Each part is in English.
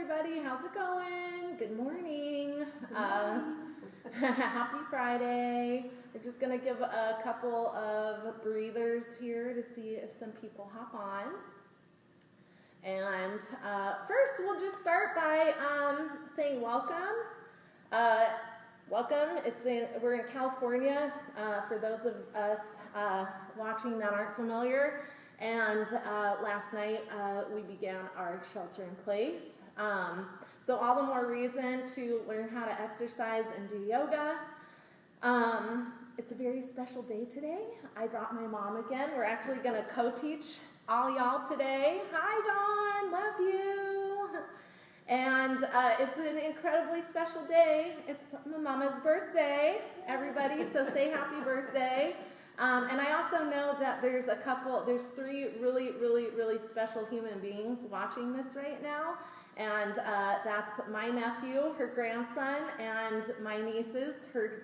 everybody. How's it going? Good morning. Happy Friday. We're just going to give a couple of breathers here to see if some people hop on. And first, we'll just start by saying welcome. Welcome. We're in California, for those of us watching that aren't familiar. And last night we began our shelter in place. So all the more reason to learn how to exercise and do yoga. It's a very special day today. I brought my mom again. We're actually going to co-teach all y'all today. Hi, Dawn. Love you. And it's an incredibly special day. It's my mama's birthday, everybody, so say happy birthday. And I also know that there's three really, really, really special human beings watching this right now. And that's my nephew, her grandson, and my nieces, her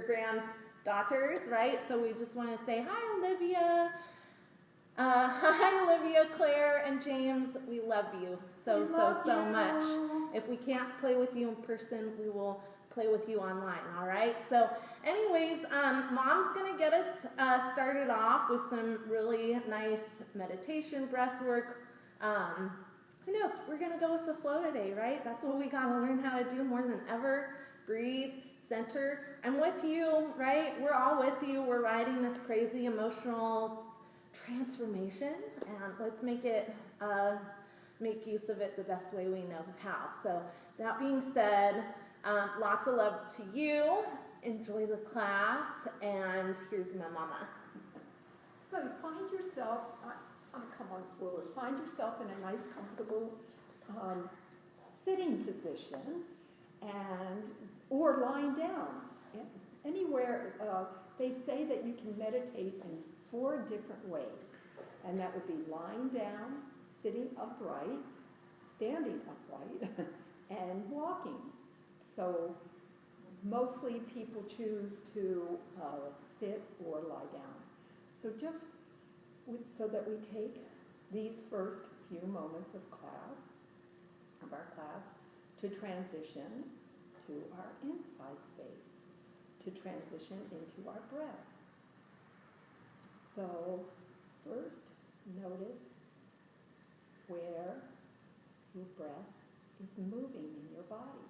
granddaughters, right? So we just want to say, hi, Olivia. Hi, Olivia, Claire, and James. We love you so much. If we can't play with you in person, we will play with you online, all right? So anyways, Mom's going to get us started off with some really nice meditation, breath work. Who knows? We're going to go with the flow today, right? That's what we got to learn how to do more than ever. Breathe, center. I'm with you, right? We're all with you. We're riding this crazy emotional transformation, and let's make use of it the best way we know how. So that being said, lots of love to you. Enjoy the class, and here's my mama. So find yourself, come on forward, find yourself in a nice, comfortable sitting position, or lying down. Anywhere, they say that you can meditate in 4 different ways, and that would be lying down, sitting upright, standing upright, and walking. So mostly people choose to sit or lie down. So so that we take these first few moments of our class, to transition to our inside space, to transition into our breath. So first, notice where your breath is moving in your body.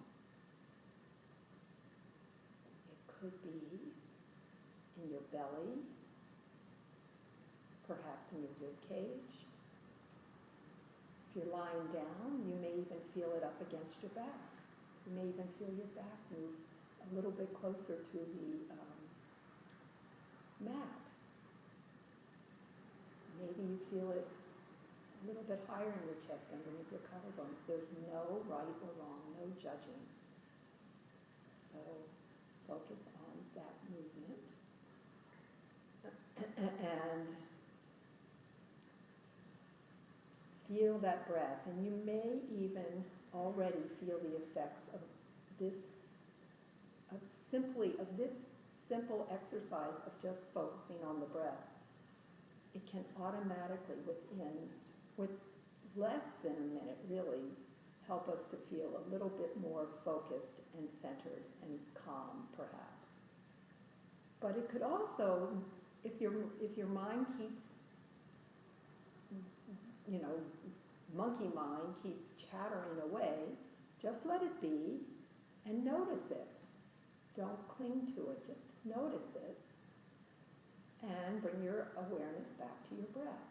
Could be in your belly, perhaps in your rib cage. If you're lying down, you may even feel it up against your back. You may even feel your back move a little bit closer to the mat. Maybe you feel it a little bit higher in your chest underneath your collarbones. There's no right or wrong, no judging. So focus on that movement and feel that breath. And you may even already feel the effects of this simple exercise of just focusing on the breath. It can automatically, with less than a minute really, help us to feel a little bit more focused and centered and calm, perhaps. But it could also, if your mind keeps, monkey mind keeps chattering away, just let it be and notice it. Don't cling to it, just notice it and bring your awareness back to your breath.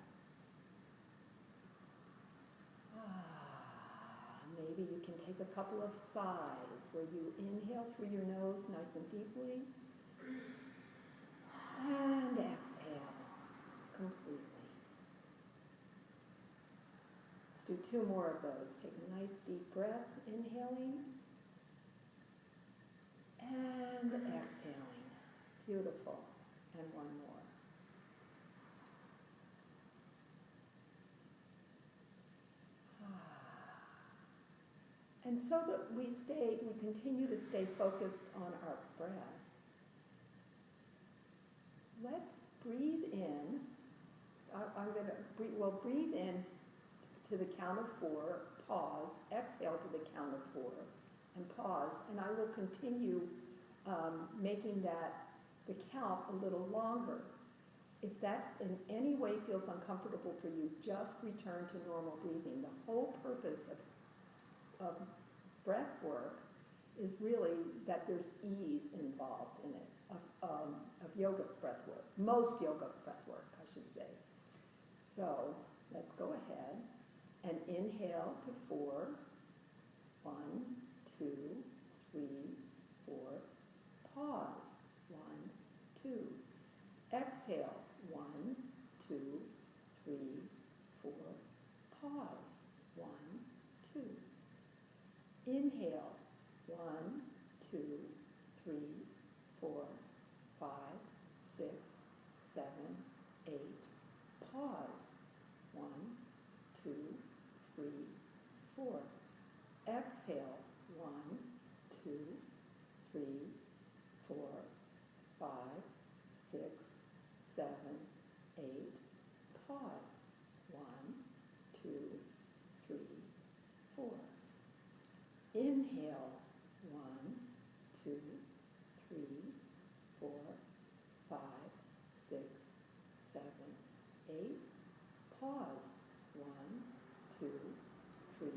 Maybe you can take a couple of sighs where you inhale through your nose nice and deeply and exhale completely. Let's do 2 more of those. Take a nice deep breath, inhaling and exhaling. Beautiful. And 1 more. And so that we continue to stay focused on our breath, let's breathe in. We'll breathe in to the count of 4, pause, exhale to the count of 4, and pause, and I will continue making the count a little longer. If that in any way feels uncomfortable for you, just return to normal breathing. The whole purpose of breath work is really that there's ease involved in it, of yoga breath work, most yoga breath work, I should say. So let's go ahead and inhale to 4. 1, 2, 3, 4. Pause. 1, 2. Exhale. 1, 2, 3, 4. Pause. 1, 2. Inhale. 1, 2, 3, 4, 5, 6, 7, 8. Pause. 1, 2, 3, 4. Exhale. 1, 2, 3, 4, 5, 6, 7, 8. Pause. 1, 2, 3, 4. Inhale. 1, 2, 3, 4, 5, 6, 7, 8. Pause. 1, 2, 3,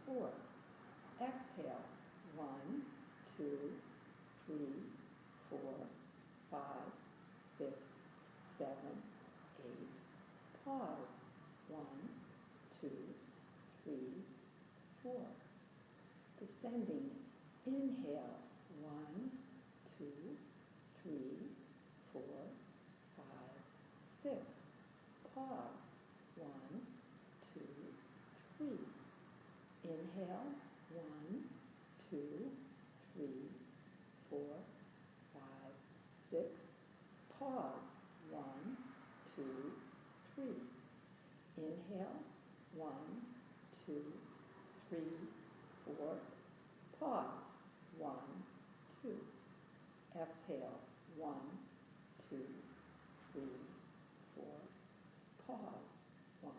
4. Exhale. 1, 2, 3, 4, 5, 6, 7, 8. Pause. 1, 2, 3, 4. Descending. Inhale. 1, 2, 3, 4, 5, 6. Pause. 1, 2, 3. Inhale. 1, 2, 3, 4, 5, 6. Pause. 1, 2, 3. Inhale. 1, 2, 3, 4. Pause. 1, 2. Exhale. 1, 2, 3, 4. Pause. 1,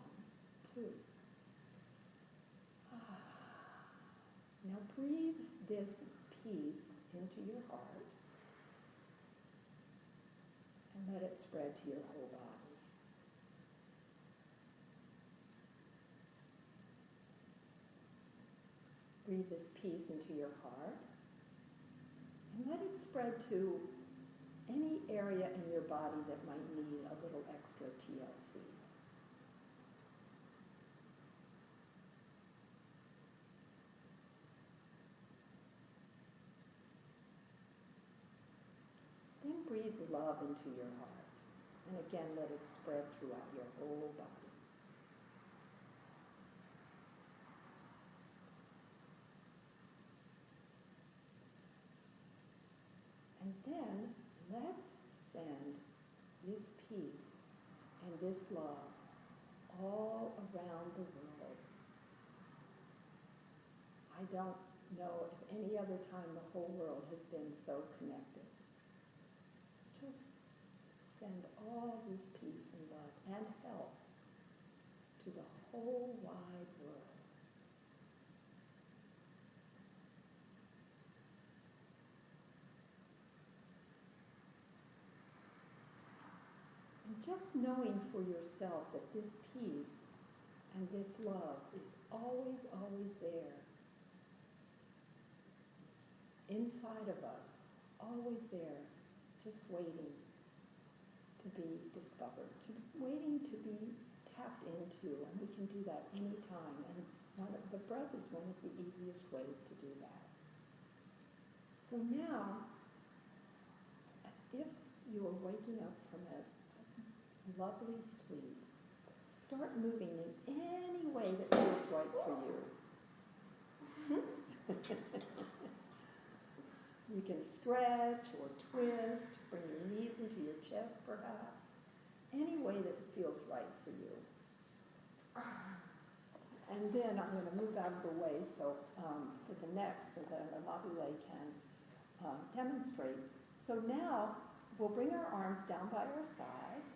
2. Now breathe this peace into your heart and let it spread to your whole body. Breathe this peace into your heart and let it spread to any area in your body that might need a little extra TLC. Then breathe love into your heart. And again, let it spread throughout your whole body. And then let's send this peace and this love all around the world. I don't know if any other time the whole world has been so connected. So just send all this peace and love and health to the whole wide world. And just knowing for yourself that this peace and this love is always, always there. Inside of us, always there, just waiting to be discovered, waiting to be tapped into, and we can do that anytime. And the breath is one of the easiest ways to do that. So now, as if you are waking up from a lovely sleep, start moving in any way that feels right for you. You can stretch or twist, bring your knees into your chest perhaps, any way that feels right for you. And then I'm going to move out of the way so for the next, so that Amabile can demonstrate. So now we'll bring our arms down by our sides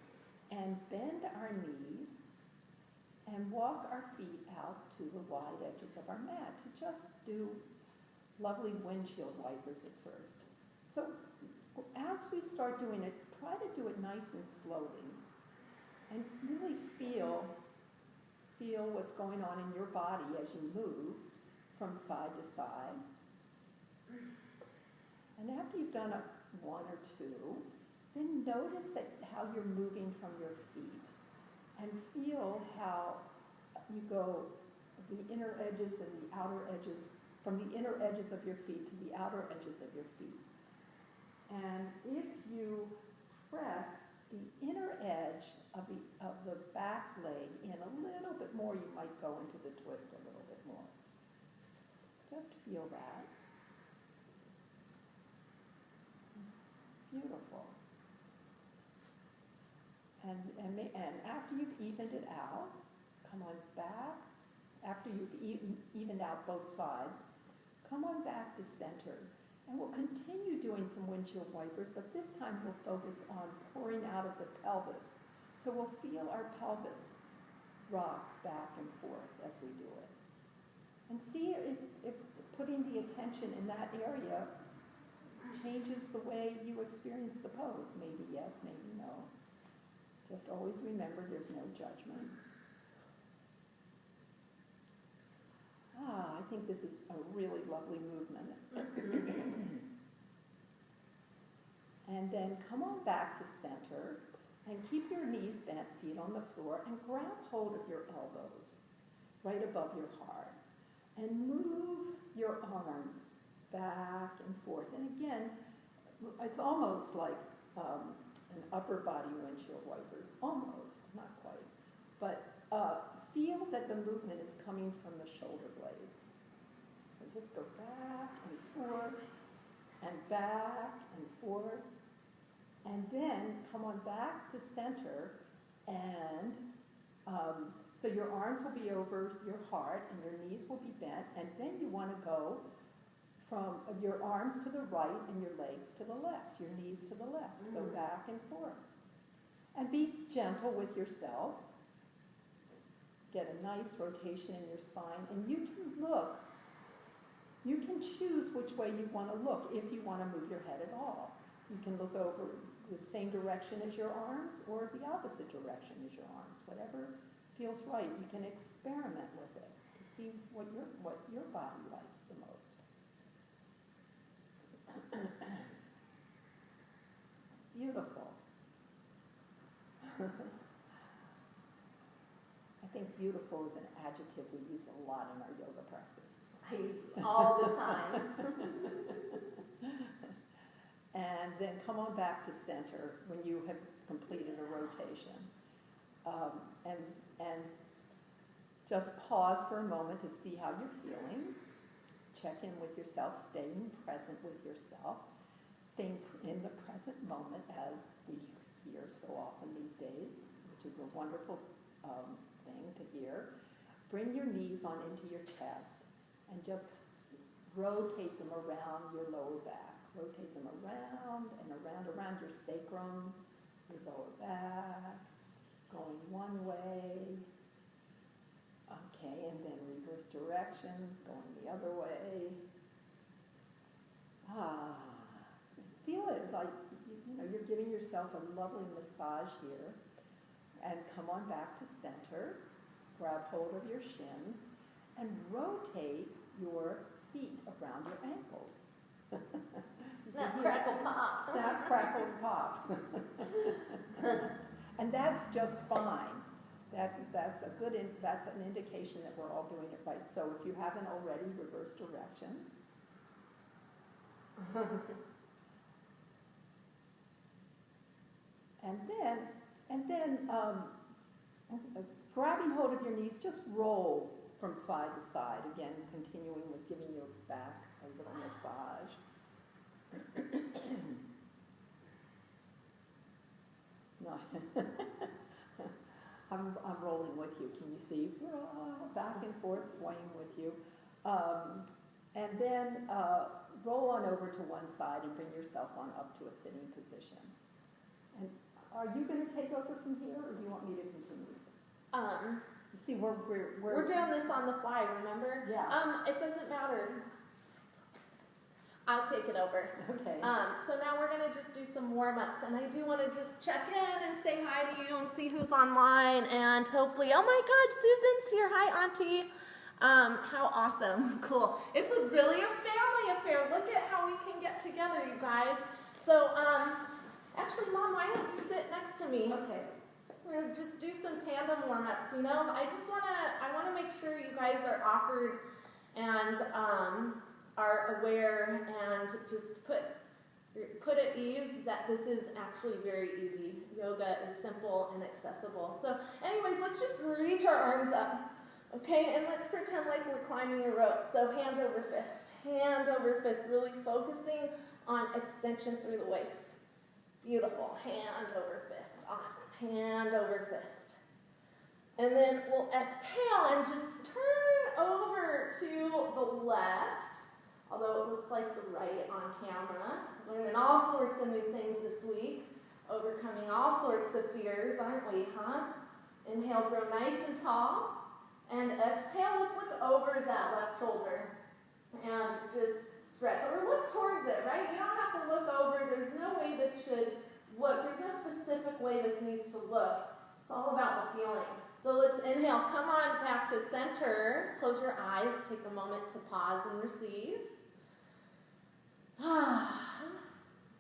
and bend our knees and and walk our feet out to the wide edges of our mat to just do lovely windshield wipers at first. So as we start doing it, try to do it nice and slowly and really feel what's going on in your body as you move from side to side. And after you've done one or two, then notice how you're moving from your feet and feel how you go the inner edges and the outer edges, from the inner edges of your feet to the outer edges of your feet. And if you press the inner edge of the back leg in a little bit more, you might go into the twist a little bit more. Just feel that. Beautiful. And after you've evened it out, come on back. After you've evened out both sides, come on back to center. And we'll continue doing some windshield wipers, but this time we'll focus on pouring out of the pelvis. So we'll feel our pelvis rock back and forth as we do it. And see if putting the attention in that area changes the way you experience the pose. Maybe yes, maybe no. Just always remember there's no judgment. I think this is a really lovely movement. And then come on back to center and keep your knees bent, feet on the floor, and grab hold of your elbows right above your heart. And move your arms back and forth. And again, it's almost like an upper body windshield wipers. Almost, not quite. But feel that the movement is coming from the shoulder blades. So just go back and forth, and back and forth. And then come on back to center, and so your arms will be over your heart and your knees will be bent, and then you want to go from your arms to the right and your legs to the left, your knees to the left. Go back and forth. And be gentle with yourself. Get a nice rotation in your spine, and you can choose which way you want to look if you want to move your head at all. You can look over the same direction as your arms or the opposite direction as your arms, whatever feels right. You can experiment with it to see what your body likes the most. Beautiful. I think beautiful is an adjective we use a lot in our yoga practice. I use all the time. And then come on back to center when you have completed a rotation. And just pause for a moment to see how you're feeling. Check in with yourself, staying present with yourself, staying in the present moment as we hear so often these days, which is a wonderful thing to hear. Bring your knees on into your chest and just rotate them around your lower back. Rotate them around and around your sacrum, your lower back, going one way. Okay, and then reverse directions, going the other way. Feel it like you're giving yourself a lovely massage here. And come on back to center. Grab hold of your shins and rotate your feet around your ankles. Snap, crackle, pop. Snap, crackle, pop. And that's just fine. That's an indication that we're all doing it right. So if you haven't already, reverse directions. and then grabbing hold of your knees, just roll from side to side. Again, continuing with giving your back a little massage. No, I'm rolling with you. Can you see? Back and forth, swaying with you. And then roll on over to one side and bring yourself on up to a sitting position. And are you going to take over from here, or do you want me to continue? See, we're doing this on the fly, remember? Yeah. It doesn't matter. I'll take it over. Okay. So now we're going to just do some warm-ups, and I do want to just check in and say hi to you and see who's online, and hopefully, oh my God, Susan's here. Hi, Auntie. How awesome. Cool. It's really a family affair. Look at how we can get together, you guys. So, actually, Mom, why don't you sit next to me? Okay. We're going to just do some tandem warm-ups, you know. I want to make sure you guys are offered and are aware and just put at ease that this is actually very easy. Yoga is simple and accessible. So anyways, let's just reach our arms up, okay? And let's pretend like we're climbing a rope. So hand over fist, really focusing on extension through the waist. Beautiful. Hand over fist. Awesome. Hand over fist. And then we'll exhale and just turn over to the left. Although it looks like the right on camera. Learning all sorts of new things this week. Overcoming all sorts of fears, aren't we, huh? Inhale, grow nice and tall. And exhale, let's look over that left shoulder. And just stretch. Or look towards it, right? You don't have to look over. There's no way this should look. There's no specific way this needs to look. It's all about the feeling. So let's inhale. Come on back to center. Close your eyes. Take a moment to pause and receive.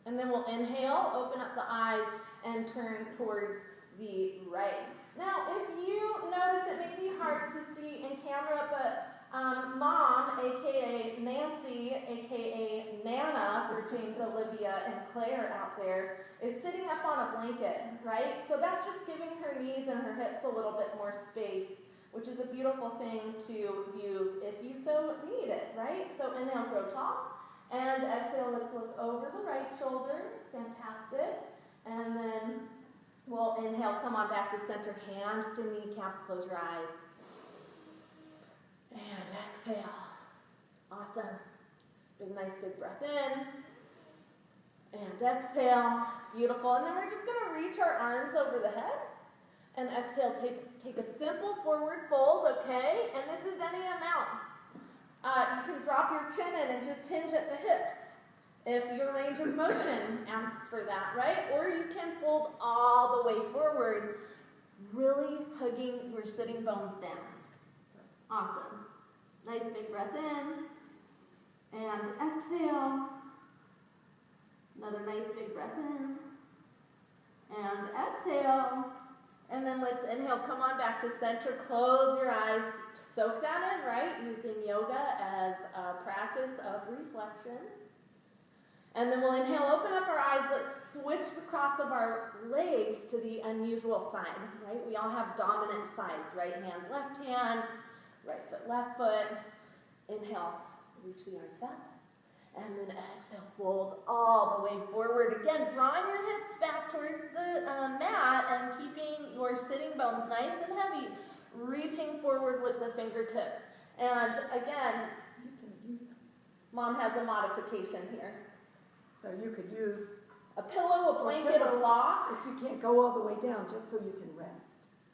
And then we'll inhale, open up the eyes, and turn towards the right. Now, if you notice it may be hard to see in camera, but Mom, a.k.a. Nancy, a.k.a. Nana for James, Olivia, and Claire out there, is sitting up on a blanket, right? So that's just giving her knees and her hips a little bit more space, which is a beautiful thing to use if you so need it, right? So inhale, grow tall. And exhale, let's look over the right shoulder. Fantastic. And then we'll inhale, come on back to center, hands to kneecaps, close your eyes. And exhale. Awesome. Nice big breath in. And exhale. Beautiful. And then we're just going to reach our arms over the head. And exhale, take a simple forward fold, okay? And this is any amount. You can drop your chin in and just hinge at the hips if your range of motion asks for that, right? Or you can fold all the way forward, really hugging your sitting bones down. Awesome. Nice big breath in. And exhale. Another nice big breath in. And exhale. And then let's inhale, come on back to center, close your eyes, soak that in, right? Using yoga as a practice of reflection. And then we'll inhale, open up our eyes, let's switch the cross of our legs to the unusual side, right? We all have dominant sides, right hand, left foot. Inhale, reach the arms up. And then exhale, fold all the way forward. Again, drawing your hips back towards the mat and keeping your sitting bones nice and heavy, reaching forward with the fingertips. And again, Mom has a modification here. So you could use a pillow, a blanket, a block. If you can't go all the way down, just so you can rest.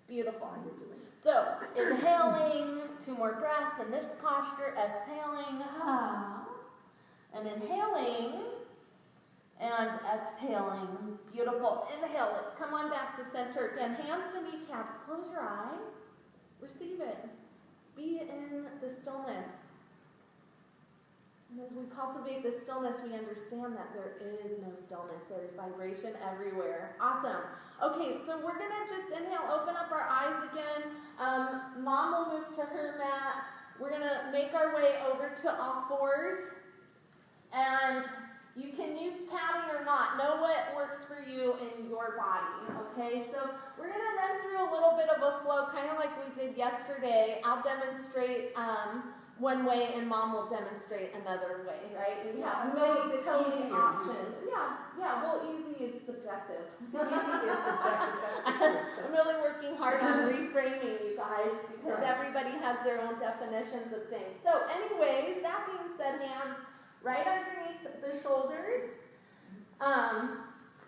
Beautiful. While you're doing it. So, inhaling, 2 more breaths in this posture, exhaling, and inhaling, and exhaling. Beautiful. Inhale, let's come on back to center. Again, hands to kneecaps, close your eyes, receive it. Be in the stillness. And as we cultivate this stillness, we understand that there is no stillness. There's vibration everywhere. Awesome. Okay, so we're going to just inhale, open up our eyes again. Mom will move to her mat. We're going to make our way over to all fours. And you can use padding or not. Know what works for you in your body, okay? So we're going to run through a little bit of a flow, kind of like we did yesterday. I'll demonstrate one way and Mom will demonstrate another way, right? We have many totally options. Yeah, well, easy is subjective. I'm really working hard on reframing, you guys, because everybody has their own definitions of things. So anyways, that being said, hands right underneath the shoulders,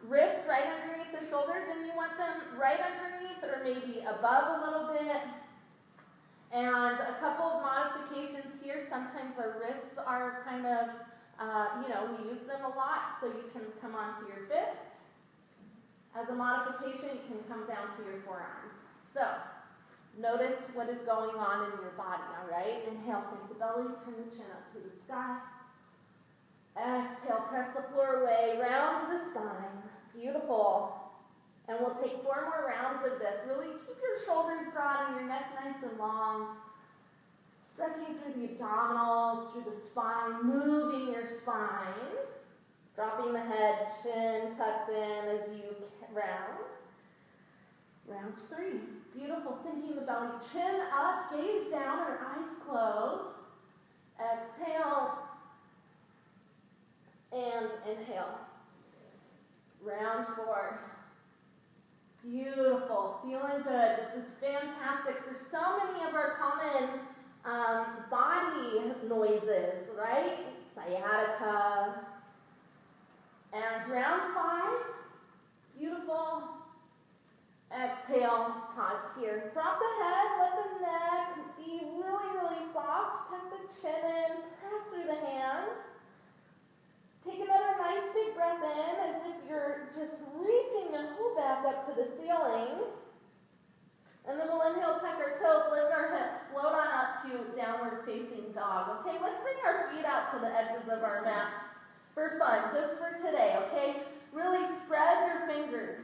wrists right underneath the shoulders, and you want them right underneath or maybe above a little bit. because our wrists are kind of, we use them a lot, so you can come onto your fists. As a modification, you can come down to your forearms. So, notice what is going on in your body, all right? Inhale, sink the belly, turn the chin up to the sky. Exhale, press the floor away, round to the spine. Beautiful. And we'll take 4 more rounds of this. Really keep your shoulders broad and your neck nice and long. Stretching through the abdominals, through the spine, moving your spine. Dropping the head, chin tucked in as you round. Round 3. Beautiful. Sinking the belly, chin up, gaze down, and eyes closed. Exhale. And inhale. Round 4. Beautiful. Feeling good. This is fantastic for so many of our common body noises, right? Sciatica. And round 5. Beautiful. Exhale. Pause here. Drop the head. Let the neck be really, really soft. Tuck the chin in. Press through the hands. Take another nice big breath in as if you're just reaching your whole back up to the ceiling. And then we'll inhale, tuck our toes, lift our hips, float on up to downward facing dog. Okay, let's bring our feet out to the edges of our mat for fun, just for today, okay? Really spread your fingers.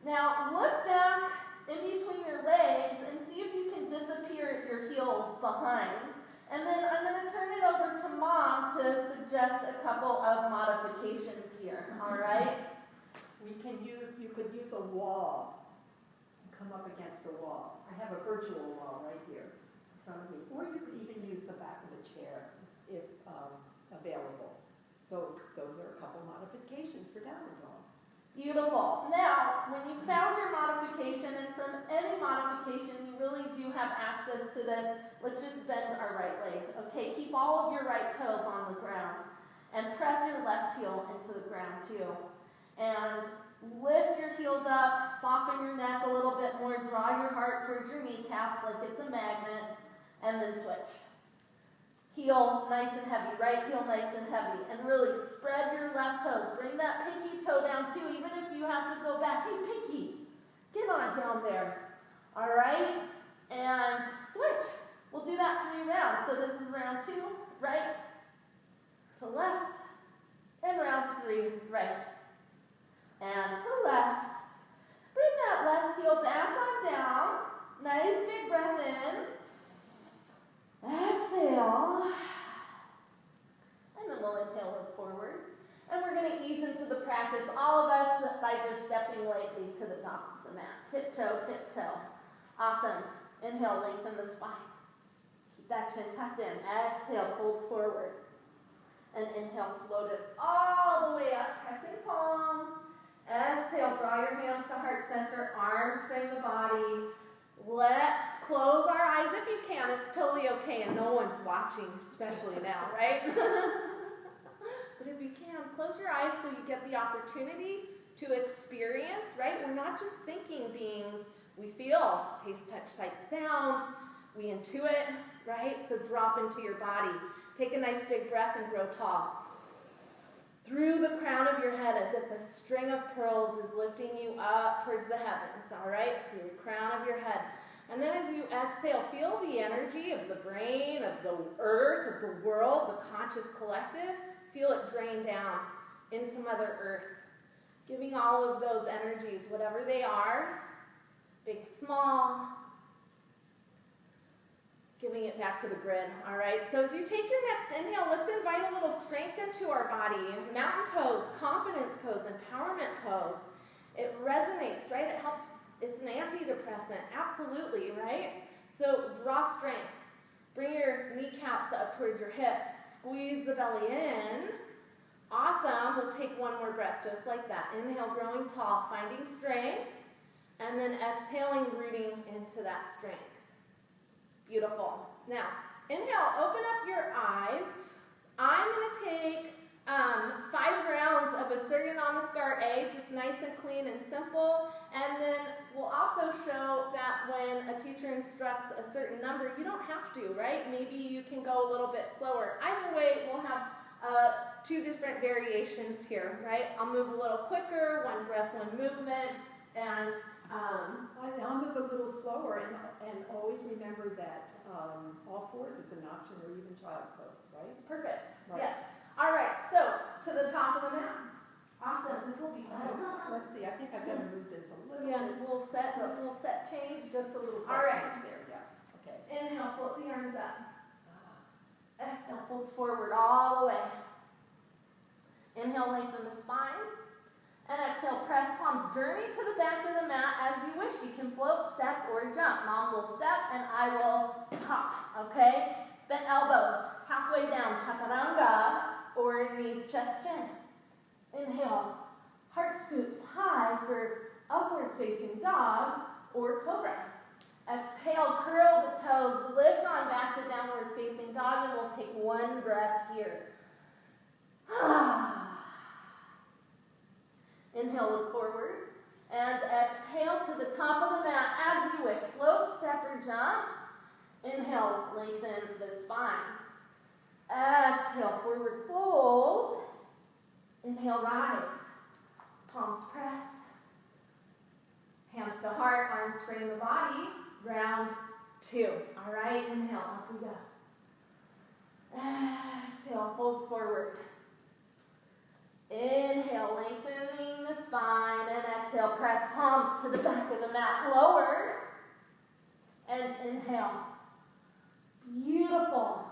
Now look back in between your legs and see if you can disappear your heels behind. And then I'm going to turn it over to Mom to suggest a couple of modifications here, all right? You could use a wall, come up against a wall. I have a virtual wall right here in front of me. Or you could even use the back of a chair if available. So those are a couple modifications for downward dog. Beautiful. Now, when you found your modification, and from any modification, you really do have access to this. Let's just bend our right leg. Okay, keep all of your right toes on the ground. And press your left heel into the ground too. And lift your heels up, soften your neck a little bit more, draw your heart towards your kneecaps like it's a magnet, and then switch. Heel nice and heavy, right heel nice and heavy, and really spread your left toes. Bring that pinky toe down too, even if you have to go back. Hey, pinky, get on down there. All right, and switch. We'll do that 3 rounds. So this is round 2, right to left, and round 3, right and to left. Bring that left heel back on down. Nice big breath in. Exhale. And then we'll inhale it forward. And we're going to ease into the practice, all of us, by just stepping lightly to the top of the mat. Tiptoe, tiptoe. Awesome. Inhale, lengthen the spine. Keep that chin tucked in. Exhale, fold forward. And inhale, float it all the way up, pressing palms. Exhale, draw your hands to heart center, arms frame the body. Let's close our eyes if you can. It's totally okay, and no one's watching, especially now, right? But if you can, close your eyes so you get the opportunity to experience, right? We're not just thinking beings. We feel, taste, touch, sight, sound. We intuit, right? So drop into your body. Take a nice big breath and grow tall. Through the crown of your head as if a string of pearls is lifting you up towards the heavens, all right? Through the crown of your head. And then as you exhale, feel the energy of the brain, of the earth, of the world, the conscious collective. Feel it drain down into Mother Earth, giving all of those energies, whatever they are, big, small, giving it back to the grid, all right? So as you take your next inhale, let's invite a little strength into our body. Mountain pose, confidence pose, empowerment pose. It resonates, right? It helps, it's an antidepressant, absolutely, right? So draw strength. Bring your kneecaps up towards your hips. Squeeze the belly in. Awesome. We'll take one more breath just like that. Inhale, growing tall, finding strength. And then exhaling, rooting into that strength. Beautiful. Now, inhale, open up your eyes. I'm going to take 5 rounds of a Surya Namaskar A right? Just nice and clean and simple. And then we'll also show that when a teacher instructs a certain number, you don't have to, right? Maybe you can go a little bit slower. Either way, we'll have 2 different variations here, right? I'll move a little quicker, 1 breath, 1 movement, and I'll move a little slower, and always remember that all fours is an option, or even child's pose, right? perfect. Right. Yes. All right. So to the top of the mat. Awesome. This will be fun. Let's see. I think I've got to move this a little Yeah. bit. We'll set change. Just a little All right. change there. Yeah. Okay. Inhale, float the arms up. Exhale, folds forward all the way. Inhale, lengthen the spine. And exhale, press palms, journey to the back of the mat as you wish. You can float, step, or jump. Mom will step and I will hop, okay? Bent elbows, halfway down, chaturanga, or knees, chest, chin. Inhale, heart scoots high for upward facing dog or cobra. Exhale, curl the toes, lift on back to downward facing dog, and we'll take 1 breath here. Inhale, look forward, and exhale to the top of the mat as you wish. Float, step, or jump. Inhale, lengthen the spine. Exhale, forward fold. Inhale, rise. Palms press. Hands to heart, arms frame the body. Round 2. All right, inhale, up we go. Exhale, fold forward. Inhale, lengthening the spine, and exhale, press palms to the back of the mat, lower, and inhale. Beautiful.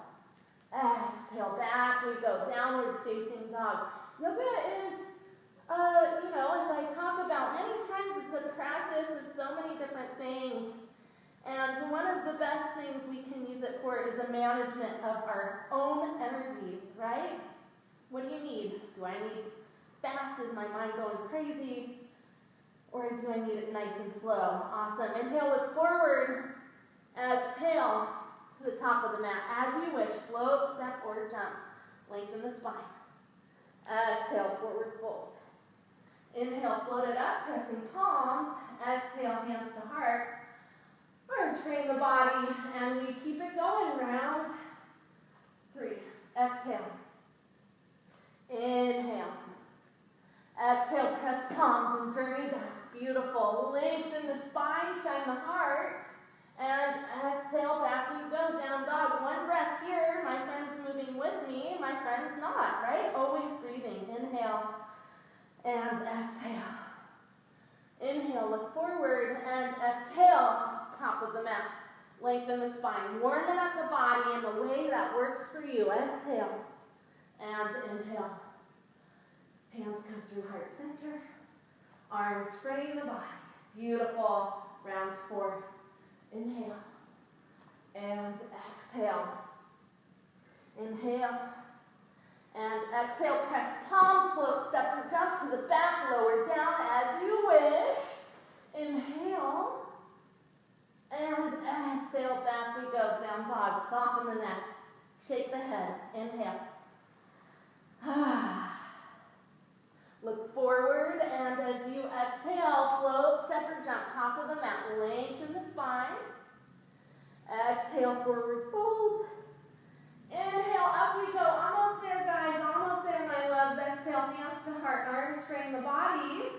Exhale, back we go, downward facing dog. Yoga is, as I talk about, many times it's a practice of so many different things, and one of the best things we can use it for is a management of our own energies, right? What do you need? Do I need fast? Is my mind going crazy? Or do I need it nice and slow? Awesome. Inhale, look forward. Exhale to the top of the mat. As you wish, float, step, or jump. Lengthen the spine. Exhale, forward fold. Inhale, float it up, pressing palms. Exhale, hands to heart. Arms frame the body, and we keep it going. Round 3. Exhale. Inhale. Exhale, press palms and journey back. Beautiful. Lengthen the spine, shine the heart. And exhale, back we go, down dog. 1 breath here. My friend's moving with me. My friend's not, right? Always breathing. Inhale. And exhale. Inhale, look forward. And exhale, top of the mat. Lengthen the spine. Warming up the body in the way that works for you. Exhale. And inhale. Hands come through heart center. Arms frame the body. Beautiful. Round 4. Inhale. And exhale. Inhale. And exhale. Press palms. Float, step, or jump to the back. Lower down as you wish. Inhale. And exhale. Back we go. Down dog. Soften the neck. Shake the head. Inhale. Look forward, and as you exhale, float, step, or jump, top of the mat. Lengthen the spine. Exhale, forward fold. Inhale, up we go. Almost there, guys. Almost there, my loves. Exhale, hands to heart. Arms frame the body.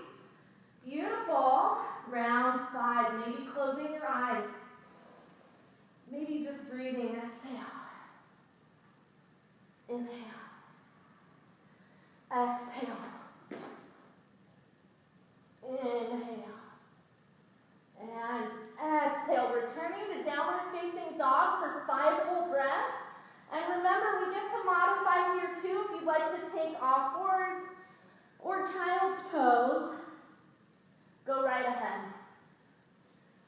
Beautiful. Round 5. Maybe closing your eyes. Maybe just breathing. Exhale. Inhale. Exhale. Inhale. And exhale. Returning to downward facing dog for 5 whole breaths. And remember, we get to modify here too. If you'd like to take all fours or child's pose, go right ahead.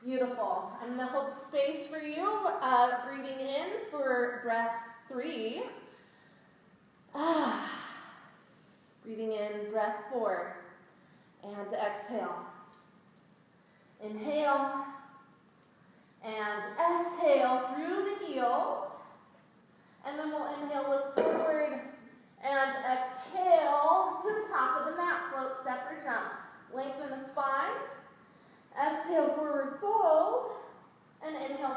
Beautiful. I'm going to hold space for you. Breathing in for breath 3. Breathing in, breath 4. And exhale. Inhale. And exhale through the heels. And then we'll inhale, look forward. And exhale to the top of the mat. Float, step, or jump.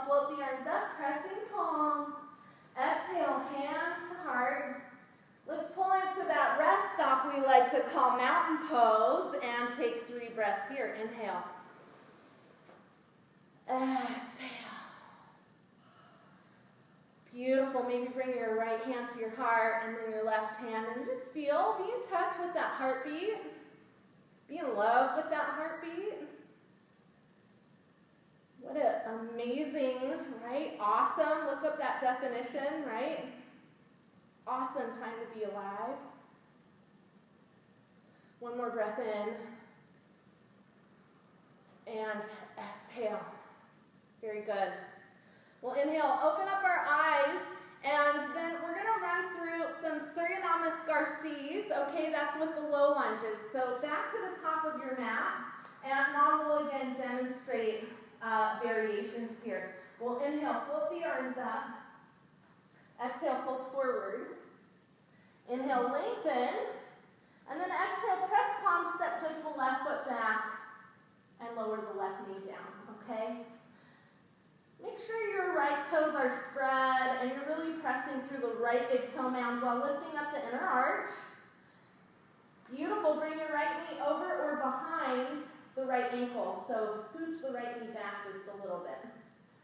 Inhale, float the arms up, pressing palms. Exhale, hands to heart. Let's pull into that rest stop we like to call mountain pose and take 3 breaths here. Inhale. Exhale. Beautiful. Maybe bring your right hand to your heart and then your left hand and just feel, be in touch with that heartbeat. Be in love with that heartbeat. What an amazing, right? Awesome. Look up that definition, right? Awesome time to be alive. One more breath in. And exhale. Very good. We'll inhale, open up our eyes, and then we're going to run through some Surya Garcis. Okay, that's with the low lunges. So back to the top of your mat, and Mom will again demonstrate variations here. We'll inhale, float the arms up. Exhale, fold forward. Inhale, lengthen. And then exhale, press palm, step just the left foot back, and lower the left knee down, okay? Make sure your right toes are spread and you're really pressing through the right big toe mound while lifting up the inner arch. Beautiful. Bring your right knee over or behind the right ankle. So scooch the right knee back just a little bit.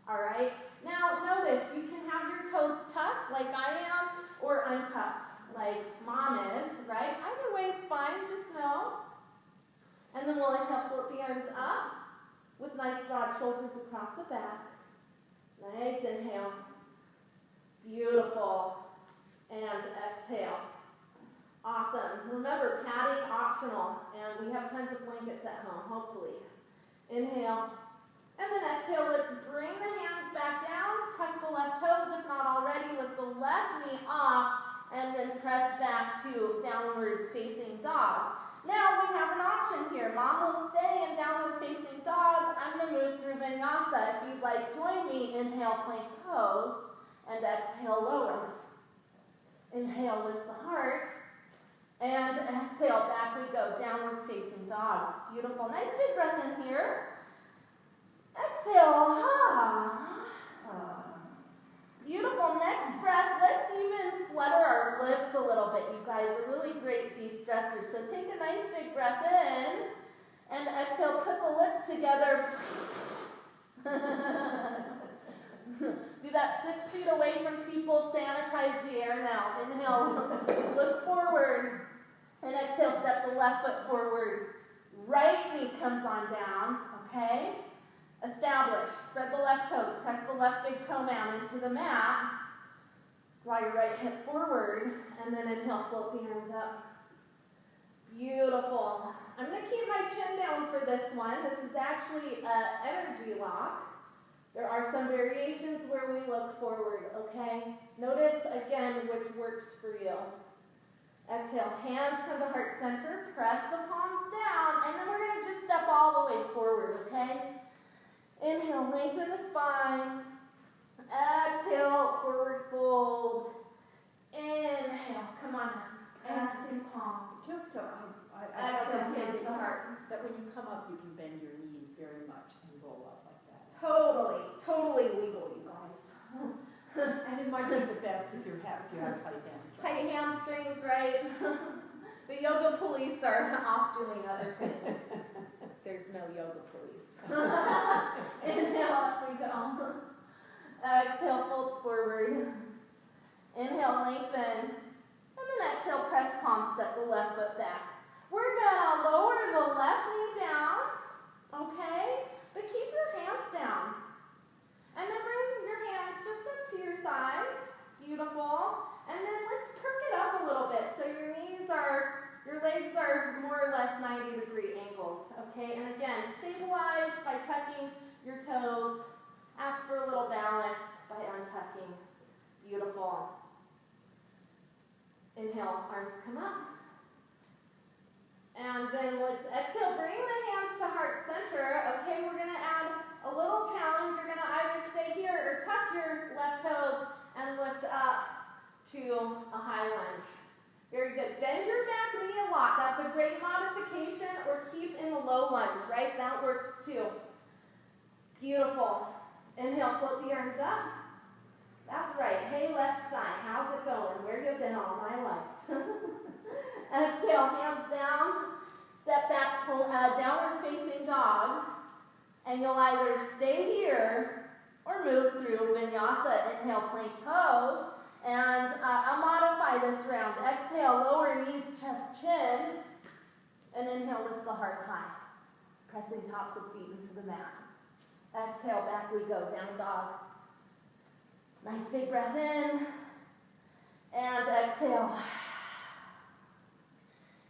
All right. Now notice you can have your toes tucked like I am or untucked like Mom is, right? Either way is fine, just know. And then we'll inhale, float the arms up with nice broad shoulders across the back. Nice inhale. Beautiful. And exhale. Awesome. Remember, padding optional. And we have tons of blankets at home, hopefully. Inhale. And then exhale. Let's bring the hands back down. Tuck the left toes if not already. Lift the left knee up. And then press back to downward facing dog. Now we have an option here. Mom will stay in downward facing dog. I'm going to move through vinyasa. If you'd like, join me. Inhale, plank pose, and exhale, lower. Inhale, lift the heart, and exhale, back we go, downward facing dog. Beautiful. Nice big breath in here. Exhale, Beautiful. Next breath, let's even flutter our lips a little bit, you guys. A really great de-stressor. So take a nice big breath in, and exhale, put the lips together. Do that 6 feet away from people, sanitize the air now. Inhale, look forward, and exhale, step the left foot forward. Right knee comes on down, okay? Establish. Spread the left toes. Press the left big toe mound into the mat. Draw your right hip forward. And then inhale, float the arms up. Beautiful. I'm going to keep my chin down for this one. This is actually an energy lock. There are some variations where we look forward, okay? Notice, again, which works for you. Exhale, hands come to heart center. Press the palms down. And then we're going to just step all the way forward, okay? Inhale, lengthen the spine. Exhale, forward fold. Inhale, come on now. Passing palms. Just to, Exhale, hands to heart. that when you come up, you can bend your knees very much and roll up like that. Totally legal, you guys. And it might be the best if you have tight hamstrings. Tight hamstrings, right? The yoga police are off doing other things. There's no yoga police. Inhale, up we go. Exhale, folds forward. Inhale, lengthen. And then exhale, press palm, step the left foot back. We're going to lower the left knee down, okay? But keep your hands down. And then bring your hands just up to your thighs. Beautiful. And then let's perk it up a little bit so your legs are more or less 90-degree angles, okay? And again, stabilize by tucking your toes. Ask for a little balance by untucking. Beautiful. Inhale, arms come up. And then let's exhale, bring the hands to heart center. Okay, we're going to add a little challenge. You're going to either stay here or tuck your left toes and lift up to a high lunge. Very good. Bend your back knee a lot. That's a great modification, or keep in a low lunge, right? That works too. Beautiful. Inhale, float the arms up. That's right. Hey, left thigh, how's it going? Where you been all my life? Exhale, hands down. Step back, downward facing dog. And you'll either stay here or move through vinyasa. Inhale, plank pose. And I'll modify this round. Exhale, lower knees, chest, chin. And inhale, lift the heart high. Pressing tops of feet into the mat. Exhale, back we go, down dog. Nice big breath in. And exhale.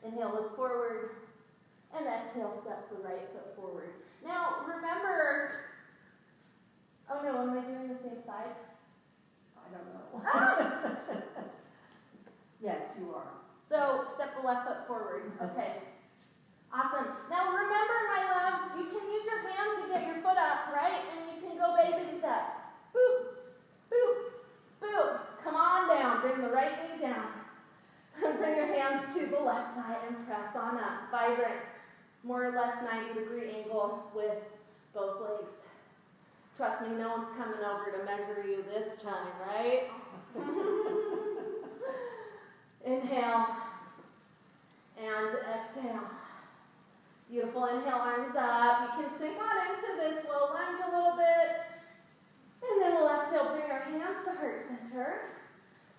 Inhale, look forward. And exhale, step the right foot forward. Now, remember, oh no, am I doing the same side? I don't know. Yes, you are. So, step the left foot forward. Okay. Awesome. Now, remember, my loves, you can use your hand to get your foot up, right? And you can go baby steps. Boop, boop, boop. Come on down. Bring the right knee down. Bring your hands to the left thigh and press on up. Vibrant, more or less 90-degree angle with both legs. Trust me, no one's coming over to measure you this time, right? Inhale and exhale. Beautiful. Inhale, arms up. You can sink on into this low lunge a little bit. And then we'll exhale, bring our hands to heart center.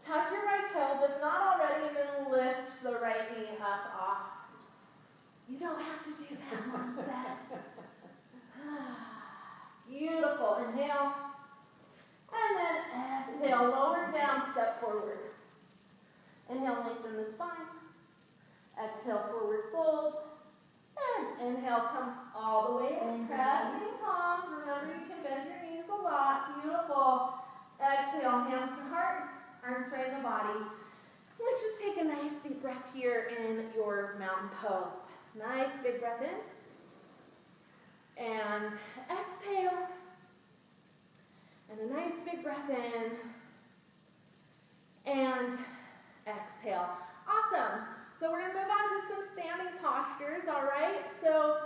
Tuck your right toes, if not already, and then lift the right knee up off. You don't have to do that, Mom says. Beautiful. Inhale. And then exhale, lower down, step forward. Inhale, lengthen the spine. Exhale, forward fold. And inhale, come all the way in. Pressing palms. Remember, you can bend your knees a lot. Beautiful. Exhale, hands to heart. Arms straighten the body. Let's just take a nice deep breath here in your mountain pose. Nice big breath in. And exhale. And a nice big breath in. And exhale. Awesome. So we're going to move on to some standing postures, all right? So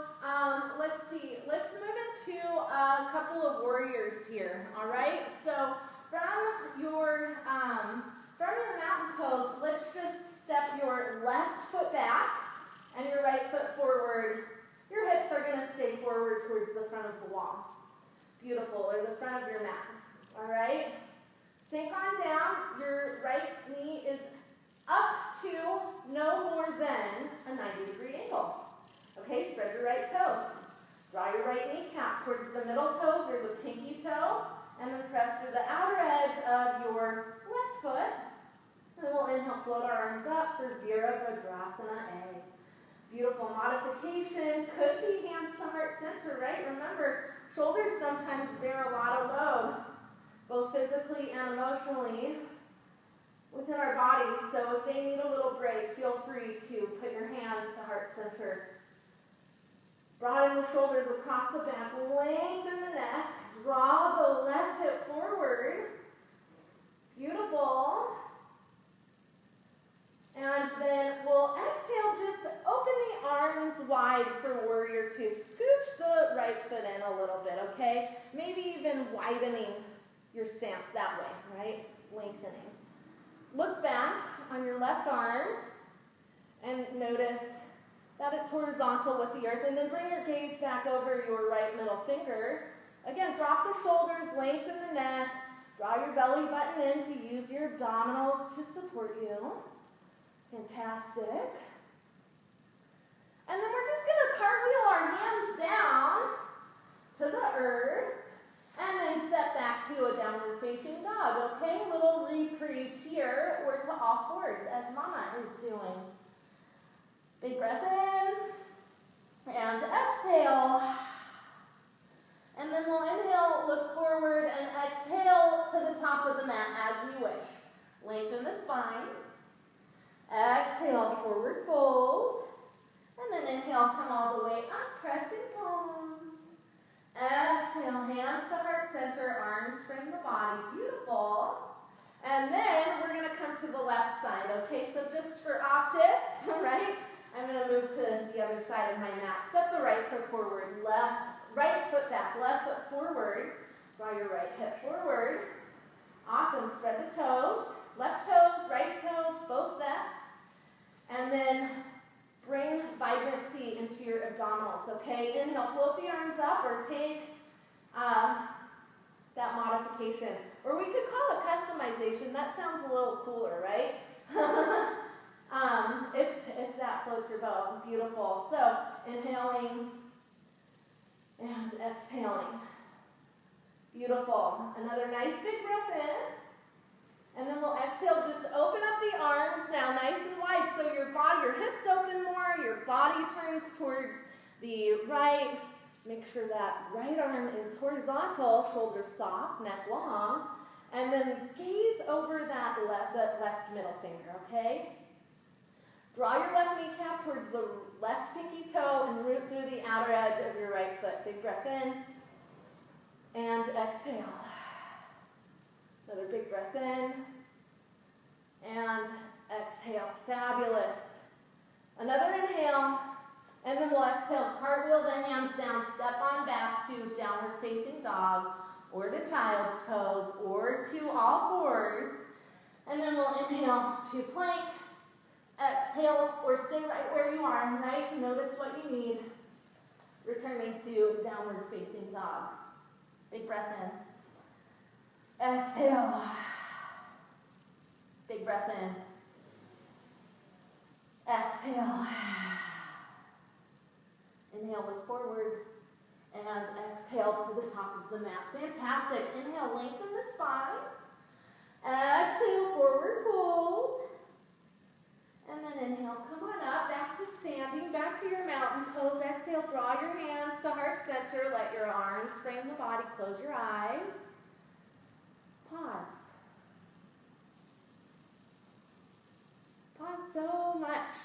let's see. Let's move into a couple of warriors here, all right? So from your mountain pose, let's just step your left foot back and your right foot forward. Your hips are going to stay forward towards the front of the wall. Beautiful, or the front of your mat, all right? Sink on down. Your right knee is up to no more than a 90-degree angle. Okay, spread your right toes. Draw your right kneecap towards the middle toes or the pinky toe, and then press through the outer edge of your left foot. And then we'll inhale, float our arms up for Virabhadrasana A. Beautiful modification. Could be hands to heart center, right? Remember, shoulders sometimes bear a lot of load, both physically and emotionally, within our bodies. So if they need a little break, feel free to put your hands to heart center. Broaden the shoulders across the back, lengthen the neck, draw the left hip forward. Beautiful. And then we'll exhale, just open the arms wide for warrior two. Scooch the right foot in a little bit, okay? Maybe even widening your stance that way, right? Lengthening. Look back on your left arm and notice that it's horizontal with the earth, and then bring your gaze back over your right middle finger. Again, drop the shoulders, lengthen the neck, draw your belly button in to use your abdominals to support you. Fantastic. And then we're just going to cartwheel our hands down to the earth, and then step back to a downward facing dog, okay? Little reprieve here, or to all fours, as Mama is doing. Big breath in, and exhale. And then we'll inhale, look forward, and exhale to the top of the mat as you wish. Lengthen the spine. Exhale, forward fold. And then inhale, come all the way up, pressing palms. Exhale, hands to heart center, arms straighten the body. Beautiful. And then we're going to come to the left side, okay? So just for optics, right? I'm going to move to the other side of my mat. Step the right foot forward, right foot back, left foot forward. Draw your right hip forward. Awesome. Spread the toes. Left toes, right toes, both sets. And then bring vibrancy into your abdominals, okay? Inhale, float the arms up or take that modification. Or we could call it customization. That sounds a little cooler, right? If that floats your boat. Beautiful. So inhaling and exhaling. Beautiful. Another nice big breath in. And then we'll exhale, just open up the arms now, nice and wide, so your hips open more, your body turns towards the right. Make sure that right arm is horizontal, shoulders soft, neck long, and then gaze over that left middle finger, okay? Draw your left kneecap towards the left pinky toe and root through the outer edge of your right foot. Big breath in, and exhale. Another big breath in, and exhale. Fabulous. Another inhale, and then we'll exhale. Cartwheel the hands down, step on back to downward facing dog, or to child's pose, or to all fours. And then we'll inhale to plank, exhale, or stay right where you are, right? Notice what you need. Returning to downward facing dog. Big breath in. Exhale. Big breath in. Exhale. Inhale, look forward. And exhale to the top of the mat. Fantastic. Inhale, lengthen the spine. Exhale, forward fold. And then inhale, come on up, back to standing, back to your mountain pose. Exhale, draw your hands to heart center. Let your arms frame the body. Close your eyes. Pause. Pause so much.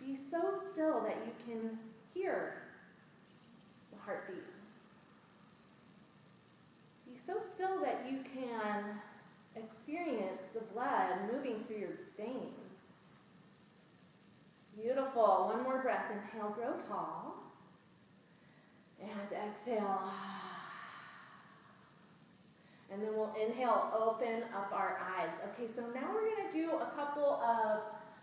Be so still that you can hear the heartbeat. Be so still that you can experience the blood moving through your veins. Beautiful. One more breath. Inhale, grow tall. And exhale. And then we'll inhale, open up our eyes. Okay, so now we're going to do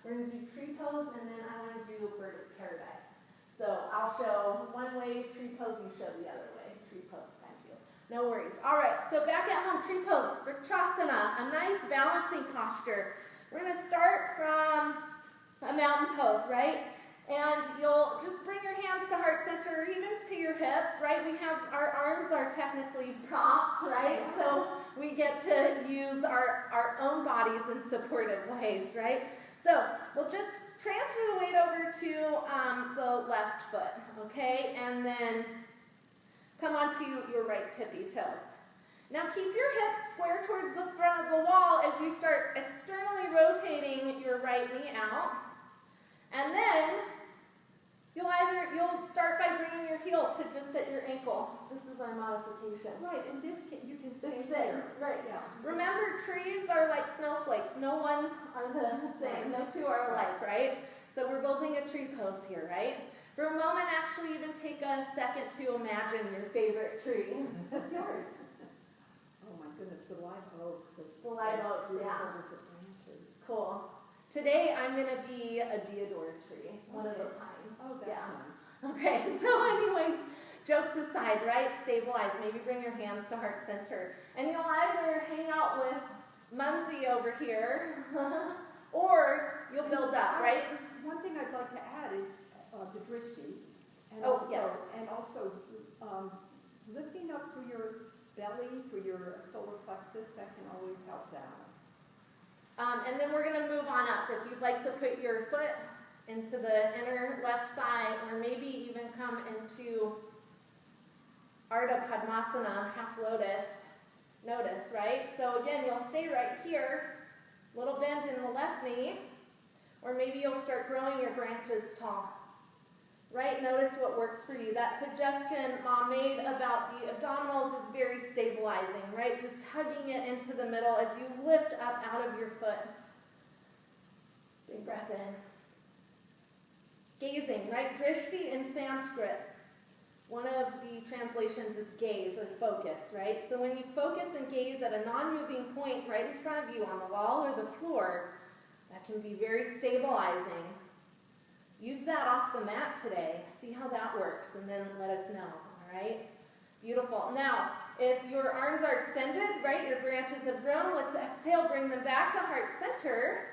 we're going to do tree pose, and then I want to do bird of paradise. So I'll show one way tree pose, you show the other way tree pose. Thank you. No worries. All right, so back at home, tree pose, vrikshasana, a nice balancing posture. We're going to start from a mountain pose, right? And you'll just bring your hands to heart center, or even to your hips, right? Our arms are technically props, right? So we get to use our own bodies in supportive ways, right? So we'll just transfer the weight over to the left foot, okay? And then come onto your right tippy toes. Now keep your hips square towards the front of the wall as you start externally rotating your right knee out. And then you'll start by bringing your heel to just at your ankle. This is our modification. Right, and you can stay This is it. Right. Yeah. Remember, trees are like snowflakes. No one are the same. No two are alike, right? So we're building a tree pose here, right? For a moment, actually even take a second to imagine your favorite tree. What's yours? Oh my goodness, the live oaks. The live oaks, yeah. With the branches. Cool. Today, I'm going to be a deodar tree, one of the pines. Oh, that's nice. Okay, so anyways, jokes aside, right? Stabilize. Maybe bring your hands to heart center. And you'll either hang out with Mumsy over here, or you'll build up, right? One thing I'd like to add is the drishti. And yes. And also lifting up through your belly, for your solar plexus, that can always help balance. And then we're going to move on up. If you'd like to put your foot into the inner left thigh, or maybe even come into Ardha Padmasana, half lotus. Notice, right? So again, you'll stay right here, little bend in the left knee, or maybe you'll start growing your branches tall. Right? Notice what works for you. That suggestion Mom made about the abdominals is very stabilizing, right? Just hugging it into the middle as you lift up out of your foot. Big breath in. Gazing, right? Drishti in Sanskrit One of the translations is gaze or focus, right? So when you focus and gaze at a non-moving point right in front of you on the wall or the floor, that can be very stabilizing. Use that off the mat today. See how that works, and then let us know, all right? Beautiful. Now, if your arms are extended, right, your branches have grown, let's exhale, bring them back to heart center.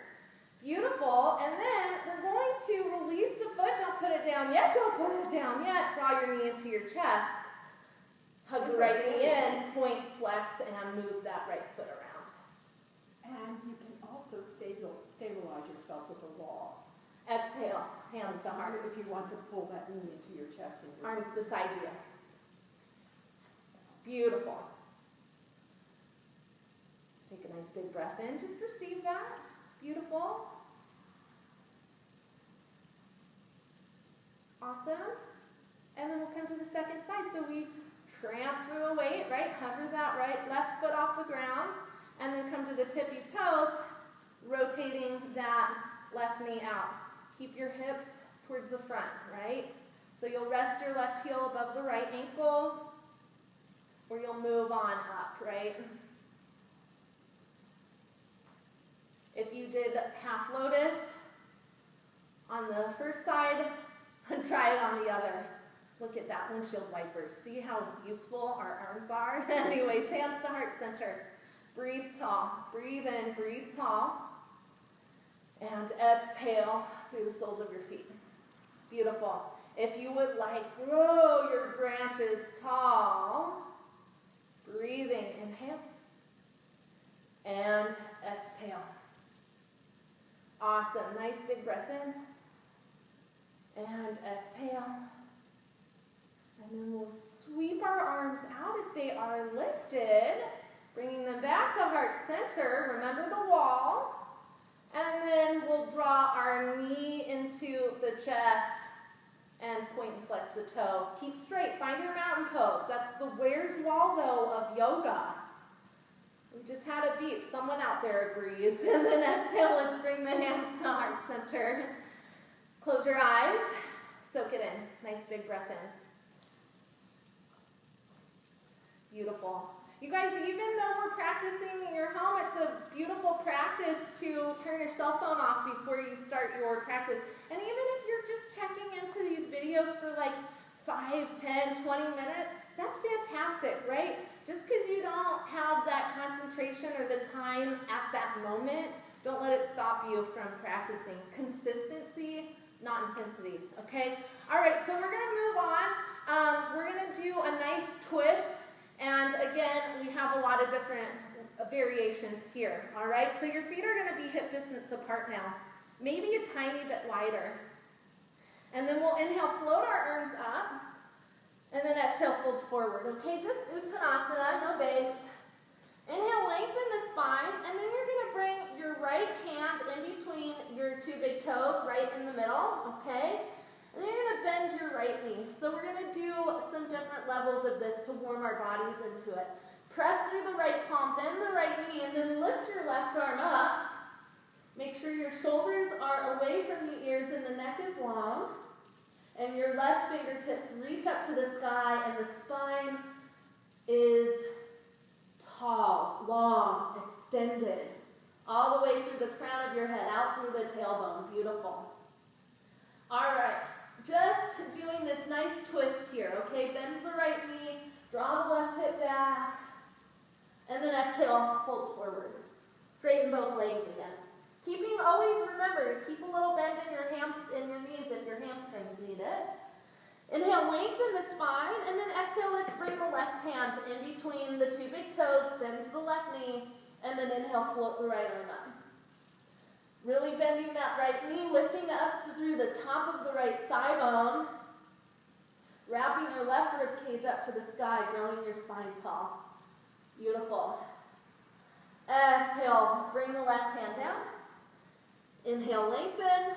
Beautiful. And then we're going to release the foot. Don't put it down yet. Don't put it down yet. Draw your knee into your chest. Hug the right knee in, point, flex, and move that right foot around. And you can also stabilize yourself with a wall. Exhale, hands to heart. If you want to pull that knee into your chest. And your Arms beside you. Beautiful. Take a nice big breath in. Just receive that. Beautiful. Awesome. And then we'll come to the second side. So we transfer the weight, right? Hover that left foot off the ground. And then come to the tippy toes, rotating that left knee out. Keep your hips towards the front, right? So you'll rest your left heel above the right ankle, or you'll move on up, right? If you did half lotus on the first side, try it on the other. Look at that, windshield wipers. See how useful our arms are? Anyways, hands to heart center. Breathe tall. Breathe in, breathe tall. And exhale through the soles of your feet. Beautiful. If you would like, grow your branches tall. Breathing, inhale. And exhale. Awesome. Nice big breath in. And exhale. And then we'll sweep our arms out if they are lifted. Bringing them back to heart center. Remember the wall. And then we'll draw our knee into the chest and point and flex the toes. Keep straight. Find your mountain pose. That's the Where's Waldo of yoga. We just had a beat. Someone out there agrees. And then exhale. Let's bring the hands to heart center. Close your eyes. Soak it in. Nice big breath in. Beautiful. You guys, even though we're practicing in your home, it's a beautiful practice to turn your cell phone off before you start your practice. And even if you're just checking into these videos for like 5, 10, 20 minutes, that's fantastic, right? Just because you don't have that concentration or the time at that moment, don't let it stop you from practicing. Consistency, not intensity, okay? All right, so we're going to move on. We're going to do a nice twist. And again, we have a lot of different variations here, all right? So your feet are going to be hip distance apart now, maybe a tiny bit wider. And then we'll inhale, float our arms up, and then exhale, folds forward, okay? Just Uttanasana, no bags. Inhale, lengthen the spine, and then you're going to bring your right hand in between your two big toes, right in the middle, okay? And then you're going to bend your right knee. So we're going to do some different levels of this to warm our bodies into it. Press through the right palm, bend the right knee, and then lift your left arm up. Make sure your shoulders are away from the ears and the neck is long. And your left fingertips reach up to the sky, and the spine is tall, long, extended, all the way through the crown of your head, out through the tailbone. Beautiful. All right. Just doing this nice twist here, okay? Bend the right knee, draw the left hip back, and then exhale, fold forward. Straighten both legs again. Keeping, always remember, keep a little bend in your knees if your hamstrings need it. Inhale, lengthen the spine, and then exhale, let's bring the left hand in between the two big toes, bend to the left knee, and then inhale, float the right arm up. Really bending that right knee, lifting up through the top of the right thigh bone. Wrapping your left rib cage up to the sky, growing your spine tall. Beautiful. Exhale, bring the left hand down. Inhale, lengthen.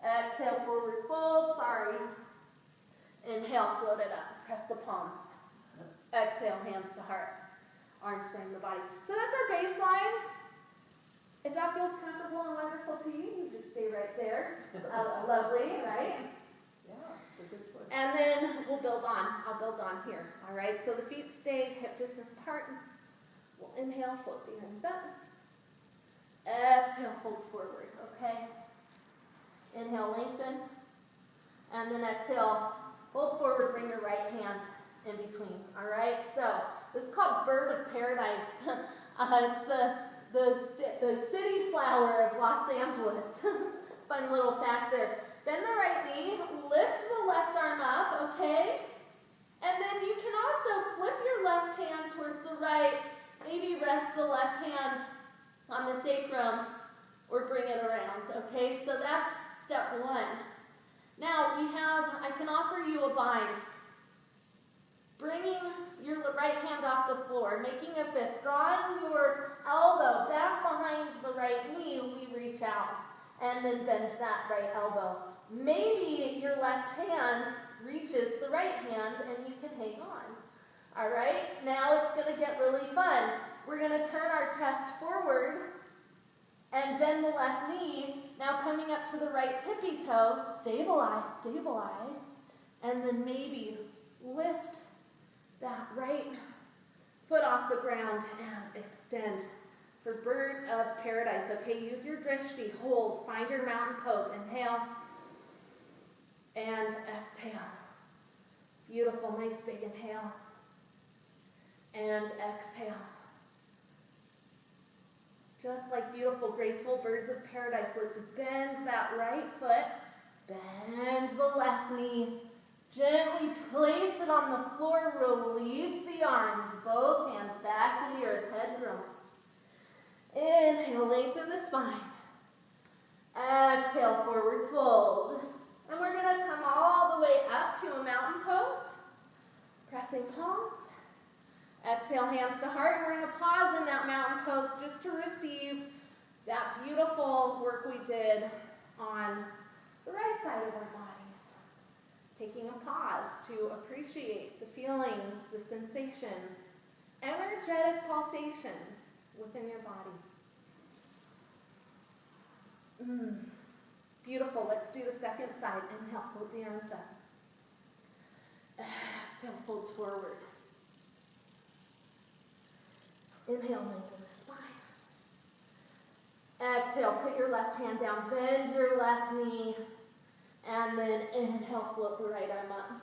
Exhale, forward fold, sorry. Inhale, float it up. Press the palms. Exhale, hands to heart. Arms frame the body. So that's our baseline. If that feels comfortable and wonderful to you, you just stay right there. Lovely, right? Yeah, it's a good twist. And then we'll build on. I'll build on here. All right, so the feet stay hip distance apart. We'll inhale, float the arms up. Exhale, folds forward, okay? Inhale, lengthen. And then exhale, fold forward, bring your right hand in between, all right? So this is called Bird of Paradise. It's the city flower of Los Angeles. Fun little fact there. Bend the right knee, lift the left arm up, okay? And then you can also flip your left hand towards the right, maybe rest the left hand on the sacrum or bring it around, okay? So that's step one. Now I can offer you a bind. Bringing your right hand off the floor, making a fist, drawing your elbow back behind the right knee, we reach out, and then bend that right elbow. Maybe your left hand reaches the right hand and you can hang on. All right, now it's going to get really fun. We're going to turn our chest forward and bend the left knee. Now coming up to the right tippy toe, stabilize, and then maybe lift that right foot off the ground and extend for Bird of Paradise. Okay, use your drishti, hold, find your mountain pose. Inhale and exhale. Beautiful, nice big inhale and exhale. Just like beautiful, graceful birds of paradise. Let's bend that right foot, bend the left knee, gently place it on the floor, release the arms, both hands back to the earth, head drop. Inhale, lengthen the spine. Exhale, forward fold. And we're going to come all the way up to a mountain pose, pressing palms. Exhale, hands to heart, and we're going to pause in that mountain pose just to receive that beautiful work we did on the right side of our bodies. Taking a pause to appreciate the feelings, the sensations, energetic pulsations within your body. Beautiful. Let's do the second side. Inhale, float the arms up. Exhale, folds forward. Inhale, lengthen the spine. Exhale, put your left hand down, bend your left knee, and then inhale, float the right arm up.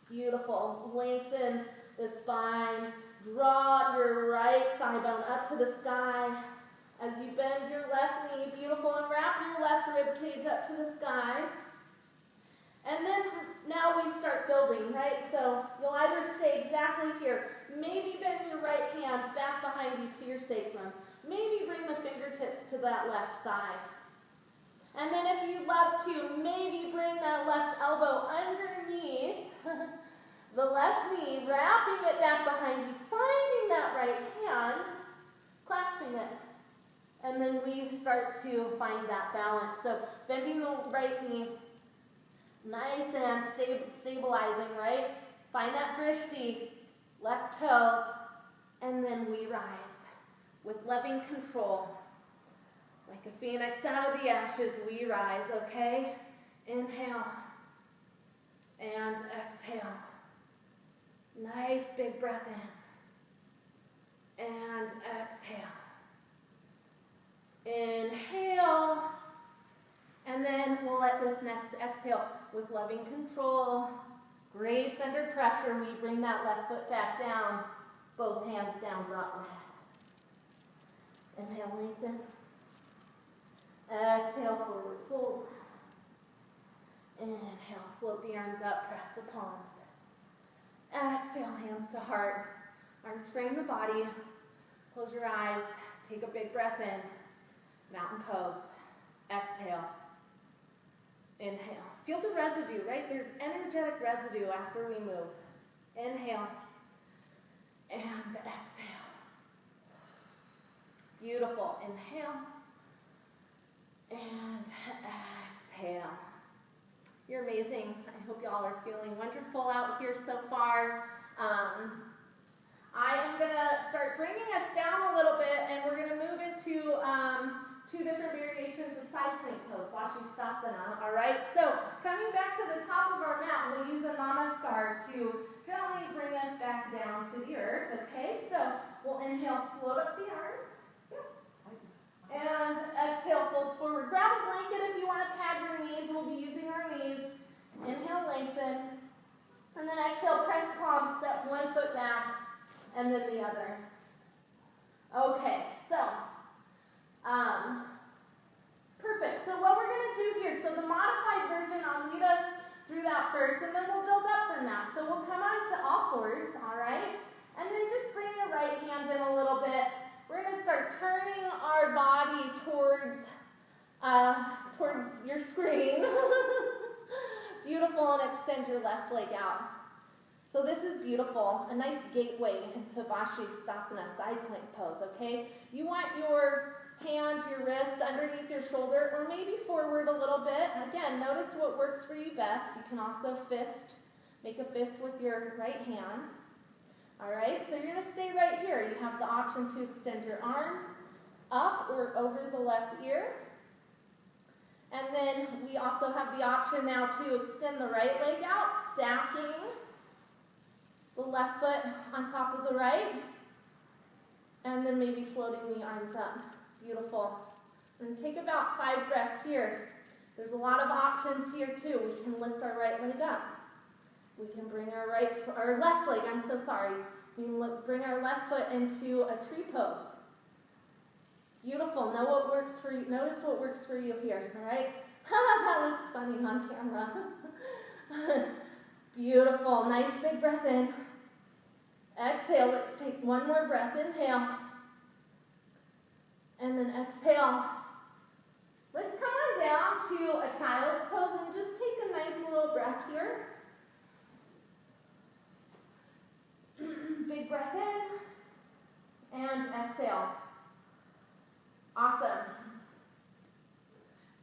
Beautiful. Lengthen the spine. Draw your right thigh bone up to the sky. As you bend your left knee, beautiful, and wrap your left rib cage up to the sky. And then now we start building, right? So you'll either stay exactly here. Maybe bend your right hand back behind you to your sacrum. Maybe bring the fingertips to that left thigh. And then if you'd love to, maybe bring that left elbow underneath the left knee, wrapping it back behind you, finding that right hand, clasping it. And then we start to find that balance. So bending the right knee, nice and stabilizing, right? Find that drishti, left toes, and then we rise with loving control. Like a phoenix out of the ashes, we rise, okay? Inhale and exhale. Nice big breath in and exhale. Inhale, and then we'll let this next exhale with loving control, grace under pressure. We bring that left foot back down, both hands down, drop left. Inhale, lengthen. Exhale, forward fold. Inhale, float the arms up, press the palms. Exhale, hands to heart. Arms frame the body. Close your eyes. Take a big breath in. Mountain pose. Exhale. Inhale. Feel the residue, right? There's energetic residue after we move. Inhale. And exhale. Beautiful. Inhale. And exhale. You're amazing. I hope y'all are feeling wonderful out here so far. I am going to start bringing us down a little bit, and we're going to move into two different variations of side side plank pose, savasana. All right, so coming back to the top of our mat, we'll use a namaskar to gently bring us back down to the earth. Okay, so we'll inhale, float up the arms. And exhale, fold forward. Grab a blanket if you want to pad your knees. We'll be using our knees. Inhale, lengthen. And then exhale, press palms, step one foot back, and then the other. Okay, so, perfect. So what we're going to do here, so the modified version, I'll lead us through that first, and then we'll build up from that. So we'll come on to all fours, all right? And then just bring your right hand in a little bit. We're going to start turning our body towards your screen. Beautiful, and extend your left leg out. So this is beautiful, a nice gateway into savasana, side plank pose, okay? You want your hand, your wrist underneath your shoulder, or maybe forward a little bit. Again, notice what works for you best. You can also make a fist with your right hand. All right, so you're going to stay right here. You have the option to extend your arm up or over the left ear. And then we also have the option now to extend the right leg out, stacking the left foot on top of the right. And then maybe floating the arms up. Beautiful. And take about 5 breaths here. There's a lot of options here too. We can lift our right leg up. We can bring our left leg, we can bring our left foot into a tree pose. Beautiful. Know what works for you. Notice what works for you here, all right? That looks funny on camera. Beautiful. Nice big breath in. Exhale. Let's take one more breath. Inhale. And then exhale. Let's come on down to a child's pose and just take a nice little breath here. Big breath in and exhale. Awesome.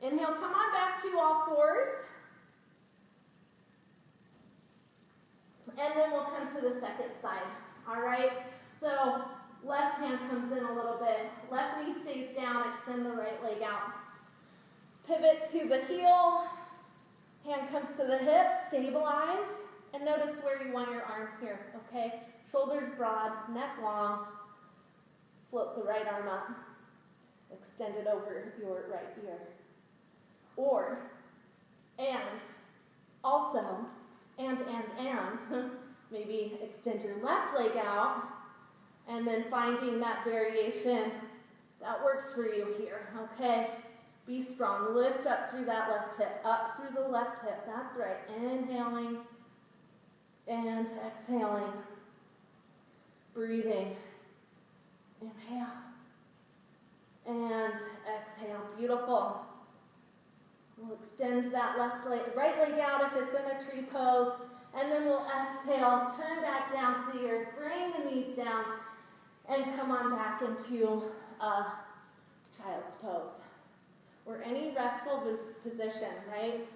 Inhale, come on back to all fours. And then we'll come to the second side. All right? So left hand comes in a little bit. Left knee stays down. Extend the right leg out. Pivot to the heel. Hand comes to the hip. Stabilize. And notice where you want your arm here, okay? Shoulders broad, neck long. Float the right arm up. Extend it over your right ear. Or, and, also, and, maybe extend your left leg out, and then finding that variation that works for you here, okay? Be strong. Lift up through that left hip, up through the left hip. That's right. Inhaling and exhaling. Breathing. Inhale. And exhale. Beautiful. We'll extend that right leg out if it's in a tree pose. And then we'll exhale, turn back down to the earth, bring the knees down, and come on back into a child's pose. Or any restful position, right?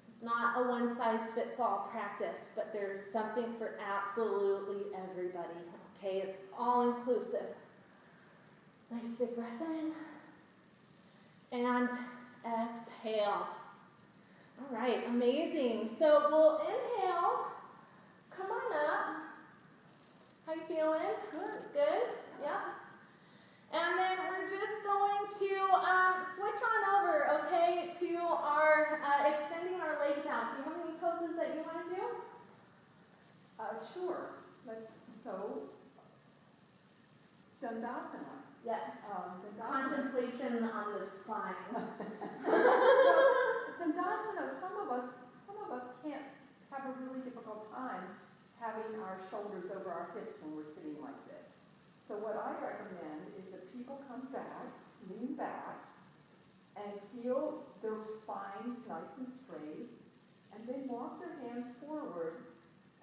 It's not a one-size-fits-all practice, but there's something for absolutely everybody, okay? It's all-inclusive. Nice big breath in. And exhale. All right, amazing. So we'll inhale. Come on up. How you feeling? Good. Good? Yeah. And then we're just going to switch on over, okay, to our extending our legs out. Do you have any poses that you want to do? Sure. Dandasana. Yes. Contemplation on the spine. Dandasana, some of us can't have a really difficult time having our shoulders over our hips when we're sitting like this. So what I recommend is that people come back, lean back, and feel their spine nice and straight, and then walk their hands forward,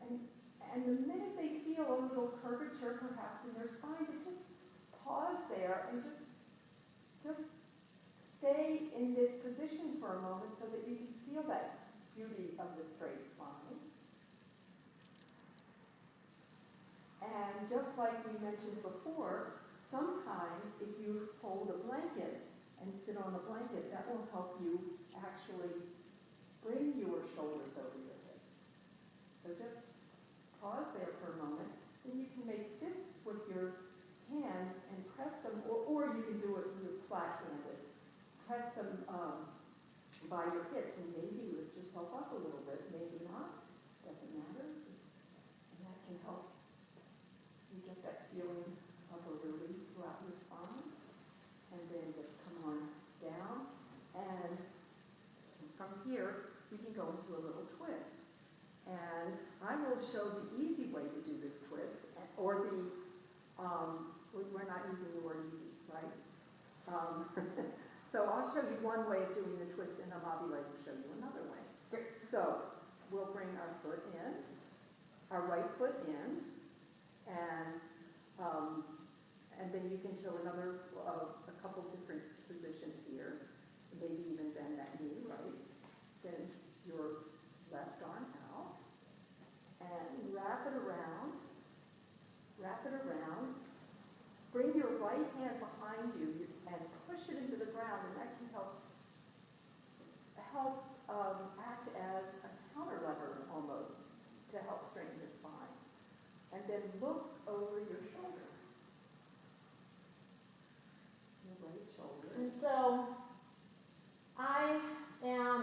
and the minute they feel a little curvature perhaps in their spine, they just pause there and just stay in this position for a moment so that you can feel that beauty of the straight spine. And just like we mentioned before, sometimes if you fold a blanket, and sit on the blanket, that will help you actually bring your shoulders over your hips. So just pause there for a moment, and you can make fists with your hands and press them, or you can do it with flat-handed. Press them by your hips and maybe lift yourself up a little bit, maybe not, doesn't matter. And that can help you get that feeling of a release throughout your spine. And then just come on down, and from here we can go into a little twist. And I will show the easy way to do this twist, or the, we're not using the word easy, right? So I'll show you one way of doing the twist, and Amabile will show you another way. So we'll bring our foot in, our right foot in, and then you can show another, a couple different positions here. Maybe even bend that knee, right? Then your left arm out, and wrap it around. Bring your right hand behind you and push it into the ground, and that can help act as a counter lever almost to help straighten your spine. And then look over your shoulder. Your right shoulder. And so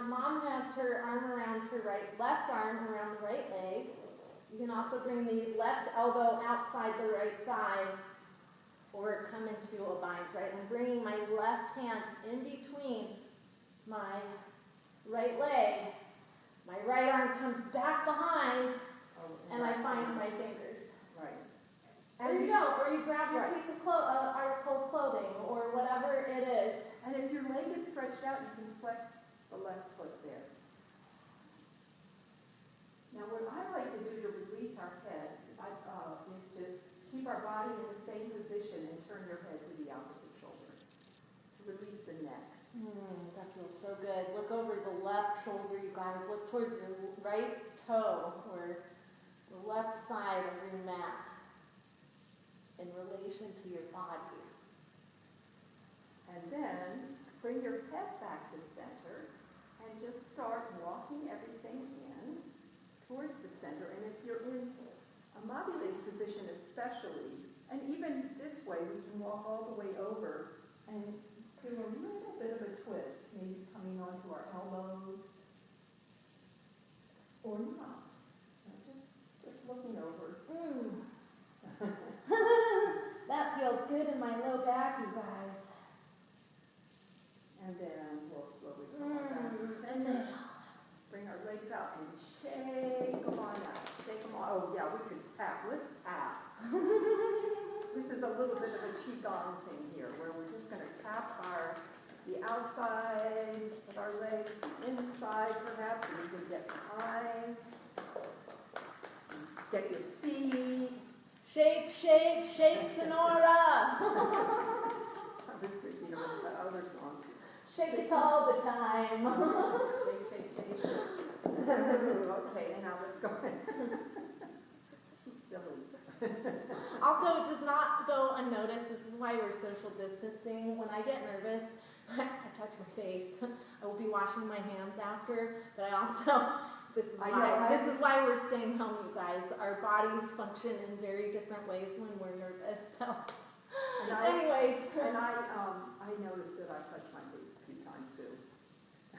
Mom has her arm around her left arm around the right leg. You can also bring the left elbow outside the right thigh, or come into a bind, right? I'm bringing my left hand in between my right leg. My right arm comes back behind, and I find my fingers. Right. There you go. Or you grab your piece of article of clothing, or whatever it is. And if your leg is stretched out, you can flex the left foot there. Now, what I like to do to release our head is to keep our body in the same position and turn your head to the opposite shoulder to release the neck. That feels so good. Look over the left shoulder, you guys. Look towards your right toe, or the left side of your mat in relation to your body. And then bring your head back to center and just start walking everything in towards the center. And if you're in Amabile's position especially, and even this way, we can walk all the way over and do a little bit of a twist, maybe coming onto our elbows, or not. Just looking over. That feels good in my low back, you guys. And then we'll slowly come on back. And then bring our legs out and shake them on out. Shake them on. Oh, yeah, we could tap. Let's tap. This is a little bit of a qigong thing here, where we're just going to tap the outside of our legs, the inside perhaps, and you can get behind. Get your feet. Shake, shake, shake, Sonora. I was thinking about the other song. Shake it all the time. Shake, shake, shake. Okay, and now let's go. She's silly. Also, it does not go unnoticed. This is why we're social distancing. When I get nervous, I touch my face. I will be washing my hands after, but this is why we're staying home, you guys. Our bodies function in very different ways when we're nervous. So, anyways. And I noticed that I touched my face a few times too.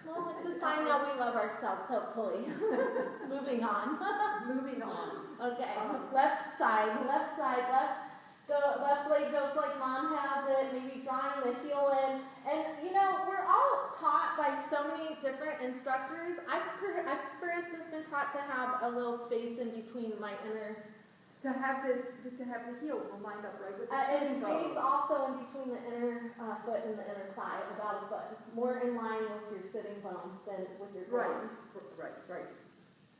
Well, it's a sign that we love ourselves, hopefully. Moving on. Moving on. Okay, left side, left leg goes like Mom has it, maybe drawing the heel in. And, we're all taught by so many different instructors. I've, for instance, been taught to have a little space in between my inner... To have the heel lined up right with the and space also in between the inner foot and the inner thigh, about a foot. More in line with your sitting bone than with your groin. Right.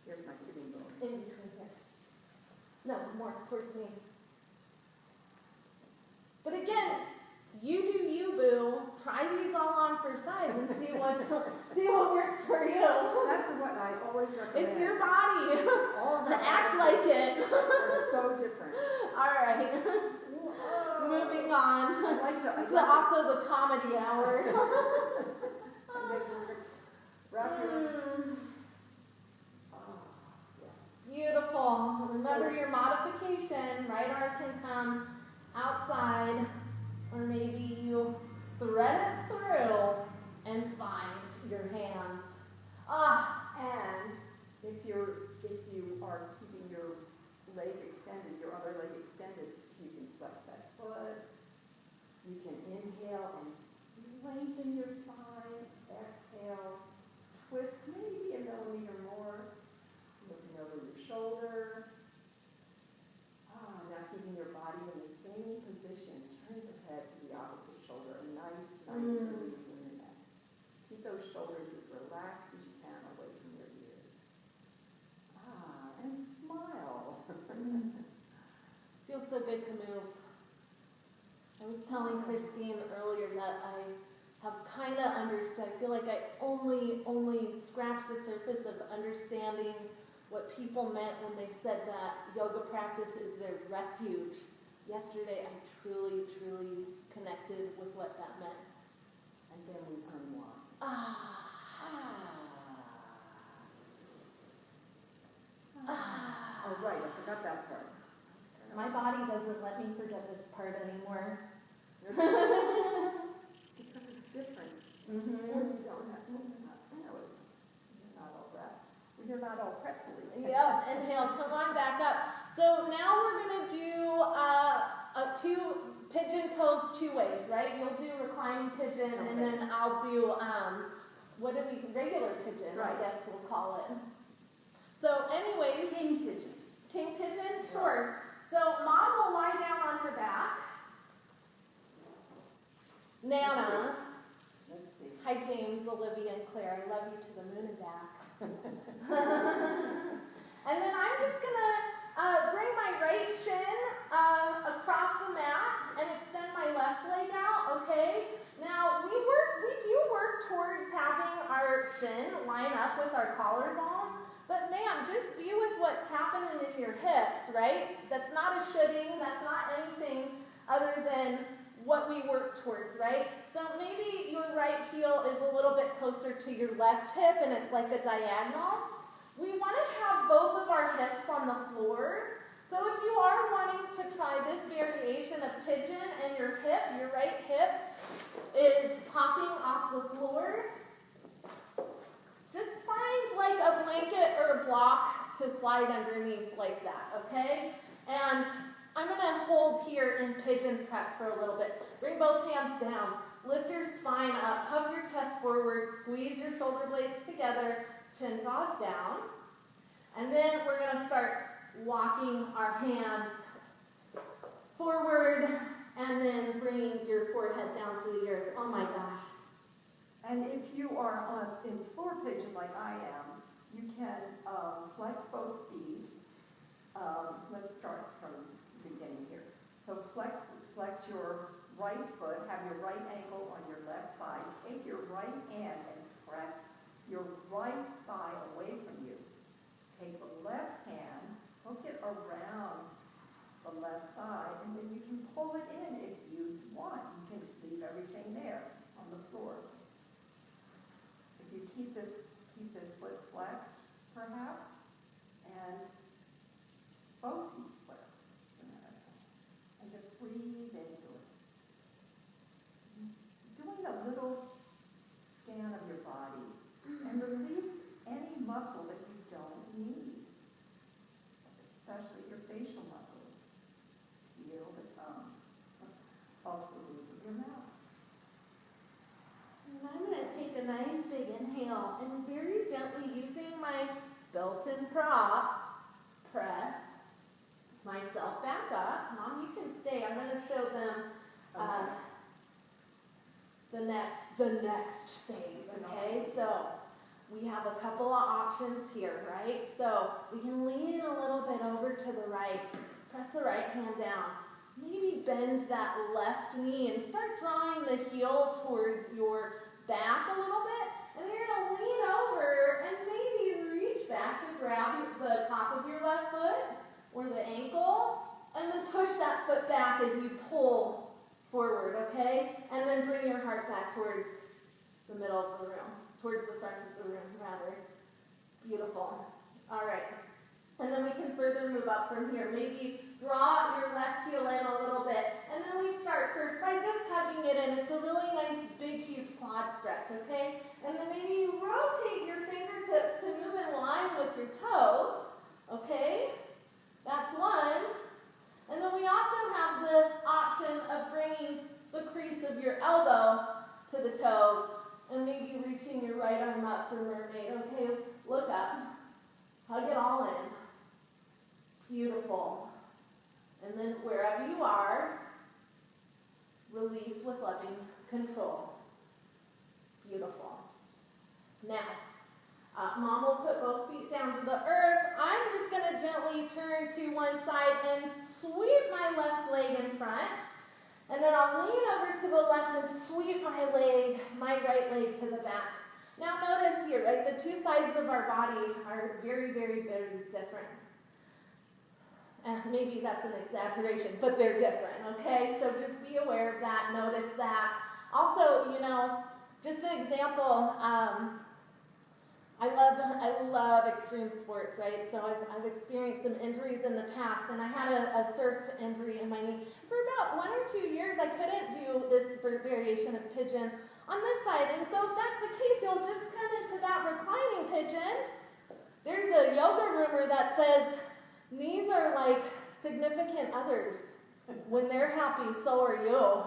Here's my sitting bone. In between here. No, more towards me. But again, you do you, boo. Try these all on for size and see what works for you. That's what I always recommend. It's your body. All of that act like it. are so different. All right. moving on. This is also the comedy hour. Beautiful. Remember your modification. Right arm can come outside, or maybe you thread it through and find your hands. And if you are keeping your leg extended, your other leg extended, you can flex that foot. You can inhale and lengthen your spine. Exhale, twist maybe a millimeter more, looking over your shoulder. Now keeping your body in the same position. Turn your head to the opposite shoulder. A nice release in the neck. Keep those shoulders as relaxed as you can away from your ears. And smile. Feels so good to move. I was telling Christine earlier that I have kind of understood. I feel like I only scratched the surface of understanding what people meant when they said that yoga practice is their refuge. Yesterday, I truly connected with what that meant. And then we unwind. Oh, right, I forgot that part. My body doesn't let me forget this part anymore. Because it's different. Mm-hmm. You don't have, you're not all that. You're not all pretzel-y. Yep, inhale, come on back up. So now we're going to do two pigeon pose 2 ways, right? You'll do reclining pigeon, okay, and then I'll do, regular pigeon, right, I guess we'll call it. So anyways. King pigeon. King pigeon? Sure. So Mom will lie down on her back. Nana. Let's see. Hi James, Olivia, and Claire. I love you to the moon and back. And then I'm just going to bring my right shin across the mat and extend my left leg out, okay? Now, we do work towards having our shin line up with our collarbone, but ma'am, just be with what's happening in your hips, right? That's not a shoulding, that's not anything other than what we work towards, right? So maybe your right heel is a little bit closer to your left hip and it's like a diagonal. We want to have both of our hips on the floor. So if you are wanting to try this variation of pigeon and your right hip is popping off the floor, just find like a blanket or a block to slide underneath like that, okay? And I'm going to hold here in pigeon prep for a little bit. Bring both hands down. Lift your spine up. Hug your chest forward. Squeeze your shoulder blades together. Chin draws down. And then we're going to start walking our hands forward and then bringing your forehead down to the earth. Oh my gosh. And if you are in floor pigeon like I am, you can flex both feet. Let's start from the beginning here. So flex your right foot, have your right ankle on your left thigh. Take your right hand and press your right thigh away from you. Take the left hand, hook it around the left thigh, and then you can pull it in if you want. You can leave everything there on the floor. If you keep this foot flexed, perhaps, and both feet flexed, and just breathe into it. Doing a little scan of your body and release any muscle that you don't need, especially your facial muscles. Feel the tongue off the roof of your mouth. And I'm going to take a nice big inhale and very gently using my built-in props, press myself back up. Mom, you can stay. I'm going to show them the next phase, okay? So we have a couple of options here, right? So we can lean a little bit over to the right, press the right hand down, maybe bend that left knee and start drawing the heel towards your back a little bit, and you're going to lean over and maybe reach back to grab the top of your left foot or the ankle, and then push that foot back as you pull forward, okay? And then bring your heart back towards the middle of the room, towards the front of the room, rather. Beautiful. All right. And then we can further move up from here. Maybe draw your left heel in a little bit. And then we start first by just hugging it in. It's a really nice, big, huge quad stretch, okay? And then maybe you rotate your fingertips to move in line with your toes, okay? That's one. And then we also have the option of bringing the crease of your elbow to the toes and maybe reaching your right arm up for mermaid. Okay, look up. Hug it all in. Beautiful. And then wherever you are, release with loving control. Beautiful. Now, Mom will put both feet down to the earth. I'm just going to gently turn to one side and sweep my left leg in front. And then I'll lean over to the left and sweep my right leg to the back. Now notice here, right, the two sides of our body are very, very, very different. Maybe that's an exaggeration, but they're different, okay? So just be aware of that, notice that. Also, just an example, I love extreme sports, right? So I've experienced some injuries in the past, and I had a surf injury in my knee. For about 1 or 2 years, I couldn't do this variation of pigeon on this side. And so if that's the case, you'll just come into that reclining pigeon. There's a yoga rumor that says knees are like significant others. When they're happy, so are you.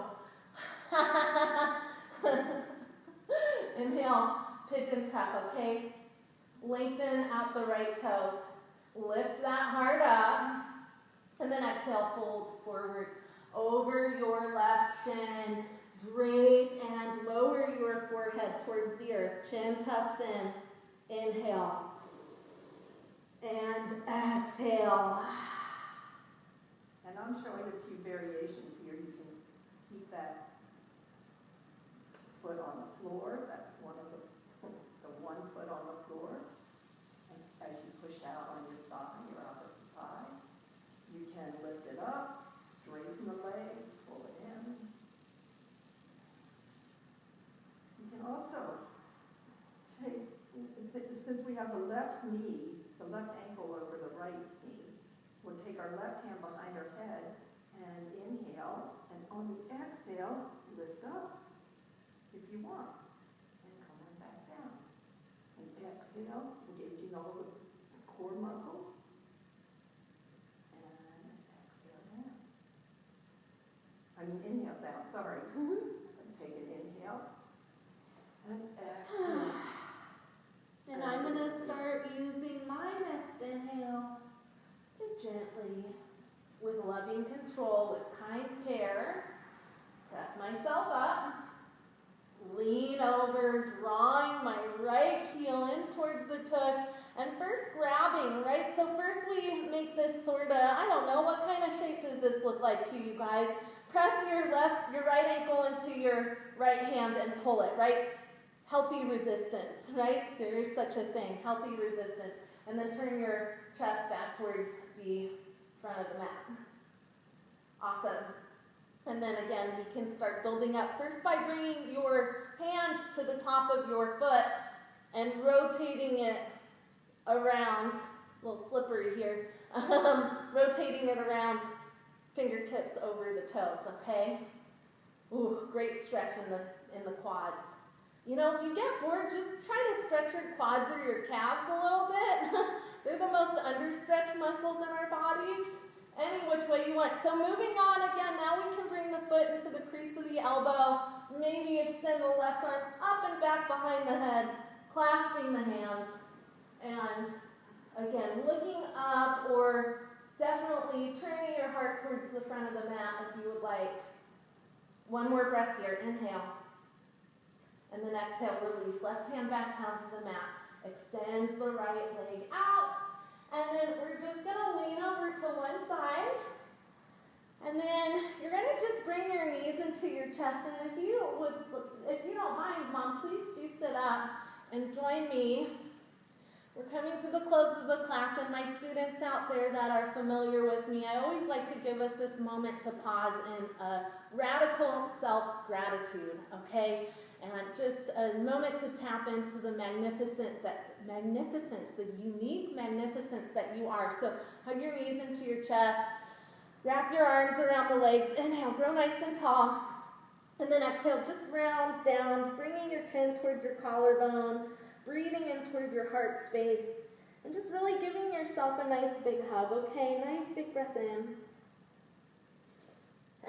Inhale, pigeon prep, okay? Lengthen out the right toes. Lift that heart up. And then exhale, fold forward over your left shin. Drape and lower your forehead towards the earth. Chin tucks in. Inhale. And exhale. And I'm showing a few variations here. You can keep that foot on the floor. That's one of the one foot on the floor. And as you push out on your thigh, your opposite thigh, you can lift it up, straighten the leg, pull it in. You can also take, since we have the left knee, the left ankle over the right knee, we'll take our left hand behind our head and inhale, and on the exhale, lift up if you want, and come on back down. And exhale, engaging all the core muscles, and exhale down. Inhale down, sorry. Take an inhale, and exhale. And I'm going to start using my next inhale to gently, with loving control, with kind care, press myself up, lean over, drawing my right heel in towards the tush, and first grabbing, right? So first we make this sort of, I don't know, what kind of shape does this look like to you guys? Press your right ankle into your right hand and pull it, right? Healthy resistance, right? There is such a thing, healthy resistance. And then turn your chest back towards the front of the mat. Awesome. And then again, we can start building up first by bringing your hand to the top of your foot and rotating it around, a little slippery here, rotating it around, fingertips over the toes, okay? Ooh, great stretch in the quads. If you get bored, just try to stretch your quads or your calves a little bit. They're the most understretched muscles in our bodies. Any which way you want. So moving on again, now we can bring the foot into the crease of the elbow. Maybe extend the left arm up and back behind the head, clasping the hands. And again, looking up, or definitely turning your heart towards the front of the mat if you would like. One more breath here. Inhale. And then exhale, release. Left hand back down to the mat. Extend the right leg out. And then we're just going to lean over to one side. And then you're going to just bring your knees into your chest. And if you don't mind, Mom, please do sit up and join me We're coming to the close of the class, and my students out there that are familiar with me, I always like to give us this moment to pause in a radical self-gratitude, okay? And just a moment to tap into the magnificence, the unique magnificence that you are. So hug your knees into your chest, wrap your arms around the legs, inhale, grow nice and tall, and then exhale, just round down, bringing your chin towards your collarbone, breathing in towards your heart space, and just really giving yourself a nice big hug, okay? Nice big breath in.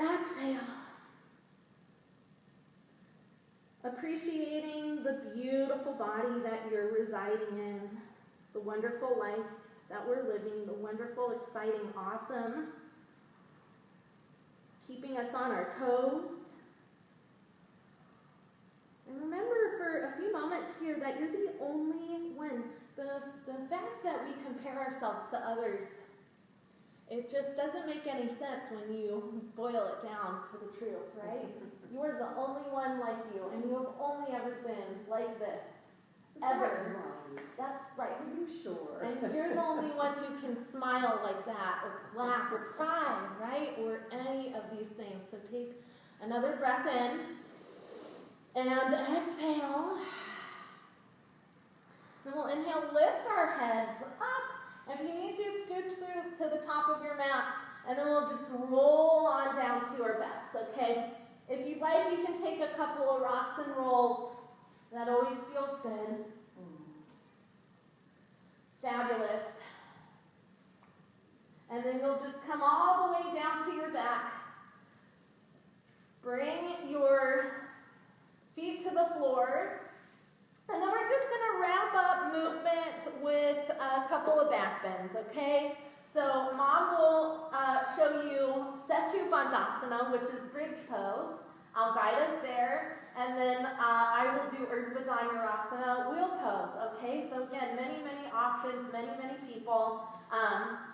Exhale. Appreciating the beautiful body that you're residing in, the wonderful life that we're living, the wonderful, exciting, awesome, keeping us on our toes. And remember for a few moments here that you're the only one. The fact that we compare ourselves to others, it just doesn't make any sense when you boil it down to the truth, right? You are the only one like you, and you have only ever been like this. Ever. Right. That's right. Are you sure? And you're the only one who can smile like that, or laugh, or cry, right? Or any of these things. So take another breath in, and exhale. Then we'll inhale, lift our heads up. If you need to, scooch through to the top of your mat, and then we'll just roll on down to our backs, okay? If you'd like, you can take a couple of rocks and rolls. That always feels good. Fabulous. And then you'll just come all the way down to your back. Bring your feet to the floor. And then we're just going to wrap up movement with a couple of back bends, okay? So Mom will show you Setu Bandhasana, which is bridge pose. I'll guide us there. And then I will do Urdhva Dhanurasana, wheel pose, okay? So again, many options, many people.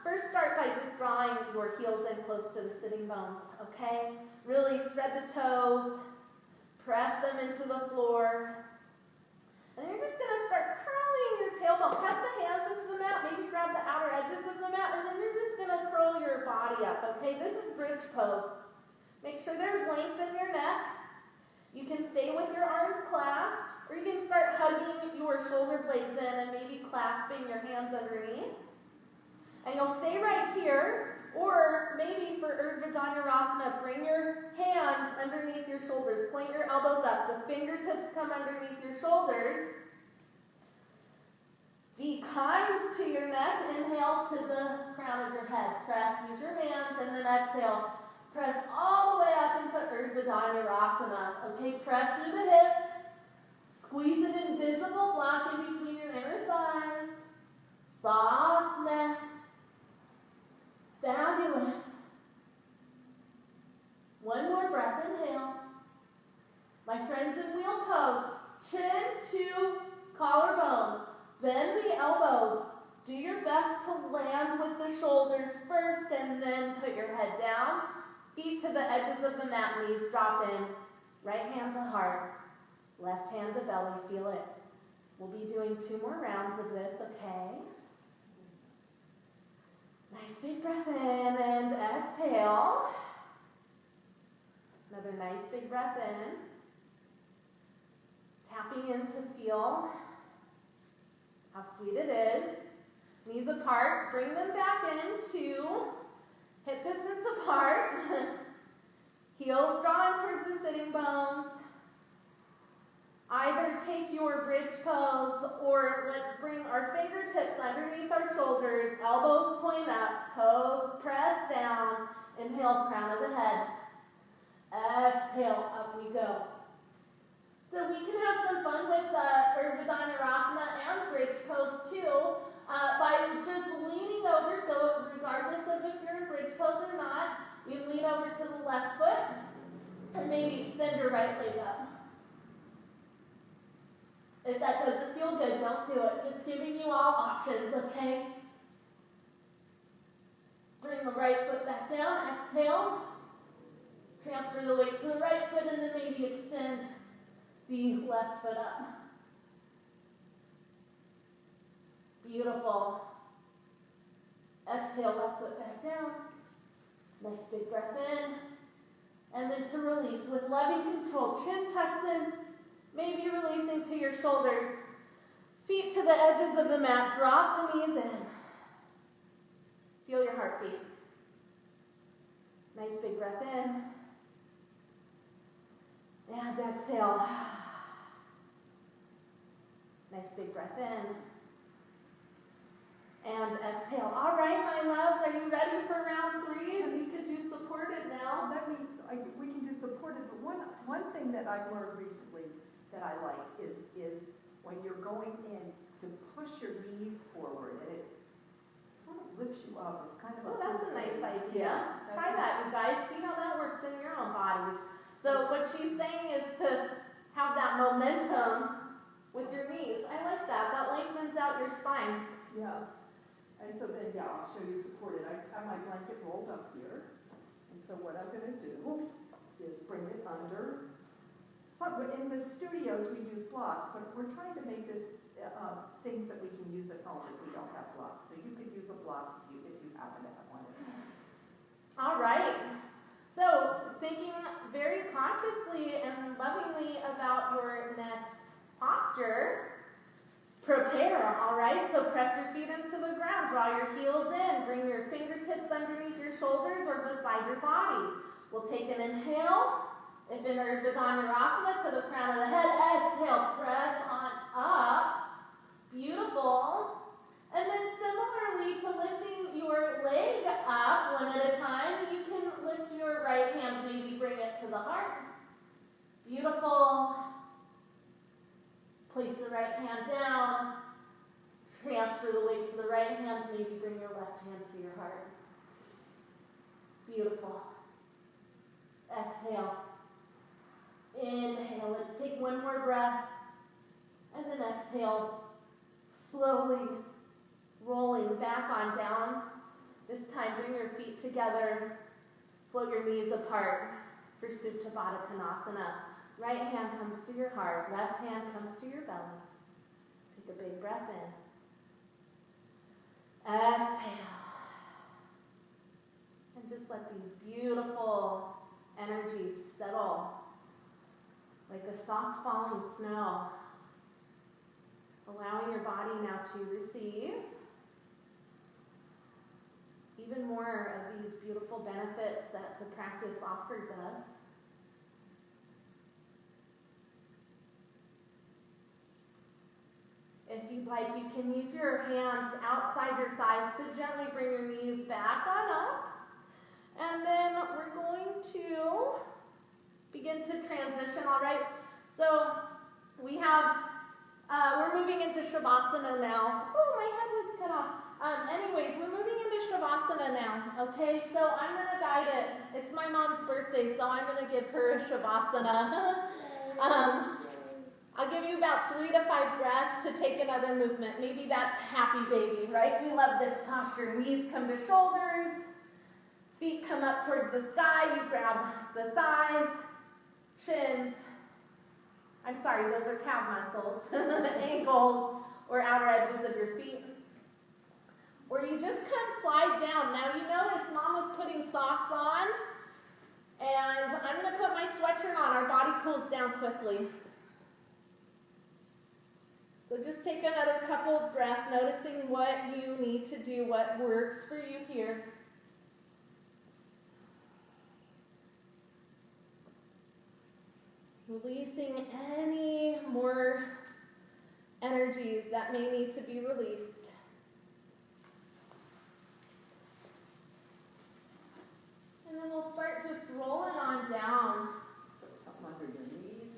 First start by just drawing your heels in close to the sitting bones, okay? Really spread the toes, press them into the floor. And then you're just going to start curling your tailbone. Press the hands into the mat, maybe grab the outer edges of the mat, and then you're just going to curl your body up, okay? This is bridge pose. Make sure there's length in your neck. You can stay with your arms clasped, or you can start hugging your shoulder blades in and maybe clasping your hands underneath. And you'll stay right here, or maybe for Urdhva Dhanurasana, bring your hands underneath your shoulders. Point your elbows up. The fingertips come underneath your shoulders. Be kind to your neck. Inhale to the crown of your head. Press, use your hands, and then exhale. Press all the way up into Urdhva Dhanurasana. Okay, press through the hips. Squeeze an invisible block in between your inner thighs. Soft neck. Fabulous. One more breath, inhale. My friends in wheel pose, chin to collarbone. Bend the elbows. Do your best to land with the shoulders first and then put your head down. Feet to the edges of the mat, knees drop in. Right hand to heart, left hand to belly, feel it. We'll be doing 2 more rounds of this, okay? Nice big breath in and exhale. Another nice big breath in. Tapping in to feel how sweet it is. Knees apart, bring them back into hip distance apart. Heels drawn towards the sitting bones. Either take your bridge pose, or let's bring our fingertips underneath our shoulders, elbows point up, toes press down. Inhale, crown of the head. Exhale, up we go. So we can have some fun with Urdhva Dhanurasana and bridge pose too, by just leaning over. So regardless of if you're in bridge pose or not, you lean over to the left foot and maybe extend your right leg up. If that doesn't feel good, don't do it. Just giving you all options, okay? Bring the right foot back down. Exhale. Transfer the weight to the right foot and then maybe extend the left foot up. Beautiful. Exhale, left foot back down. Nice big breath in. And then to release with loving control. Chin tucks in. Maybe releasing to your shoulders. Feet to the edges of the mat. Drop the knees in. Feel your heartbeat. Nice big breath in. And exhale. Nice big breath in. And exhale. All right, my loves, are you ready for round 3? And you could do supported now. We can do supported, but one thing that I've learned recently that I like is when you're going in to push your knees forward, and it sort of lifts you up. It's kind of that's a nice idea. Try that, you guys. See how that works in your own bodies. So what she's saying is to have that momentum with your knees. I like that. That lengthens out your spine. Yeah. And so then, I'll show you supported. I have my blanket rolled up here. And so what I'm going to do is bring it under. In the studios, we use blocks, but we're trying to make this things that we can use at home if we don't have blocks. So you could use a block if you happen to have one at home. All right. So thinking very consciously and lovingly about your next posture. Prepare, all right? So press your feet into the ground. Draw your heels in. Bring your fingertips underneath your shoulders or beside your body. We'll take an inhale. If in Urdhva to the crown of the head. Exhale, press on up. Beautiful. And then similarly to lifting your leg up one at a time, you can lift your right hand, maybe bring it to the heart. Beautiful. Place the right hand down. Transfer the weight to the right hand. Maybe bring your left hand to your heart. Beautiful. Exhale. Inhale. Let's take one more breath. And then exhale. Slowly rolling back on down. This time, bring your feet together. Float your knees apart for Supta Baddha Konasana. Right hand comes to your heart. Left hand comes to your belly. Take a big breath in. Exhale. And just let these beautiful energies settle like a soft falling snow. Allowing your body now to receive even more of these beautiful benefits that the practice offers us. If you'd like, you can use your hands outside your thighs to gently bring your knees back on up. And then we're going to begin to transition, all right? So we have, we're moving into Shavasana now. Oh, my head was cut off. Anyways, we're moving into Shavasana now, okay? So I'm going to guide it. It's my mom's birthday, so I'm going to give her a Shavasana. I'll give you about 3 to 5 breaths to take another movement. Maybe that's happy baby, right? We love this posture. Knees come to shoulders. Feet come up towards the sky. You grab the thighs, shins. I'm sorry, those are calf muscles. Ankles or outer edges of your feet. Or you just kind of slide down. Now you notice Mom was putting socks on. And I'm going to put my sweatshirt on. Our body cools down quickly. So just take another couple of breaths, noticing what you need to do, what works for you here. Releasing any more energies that may need to be released. And then we'll start just rolling on down. Put something under your knees.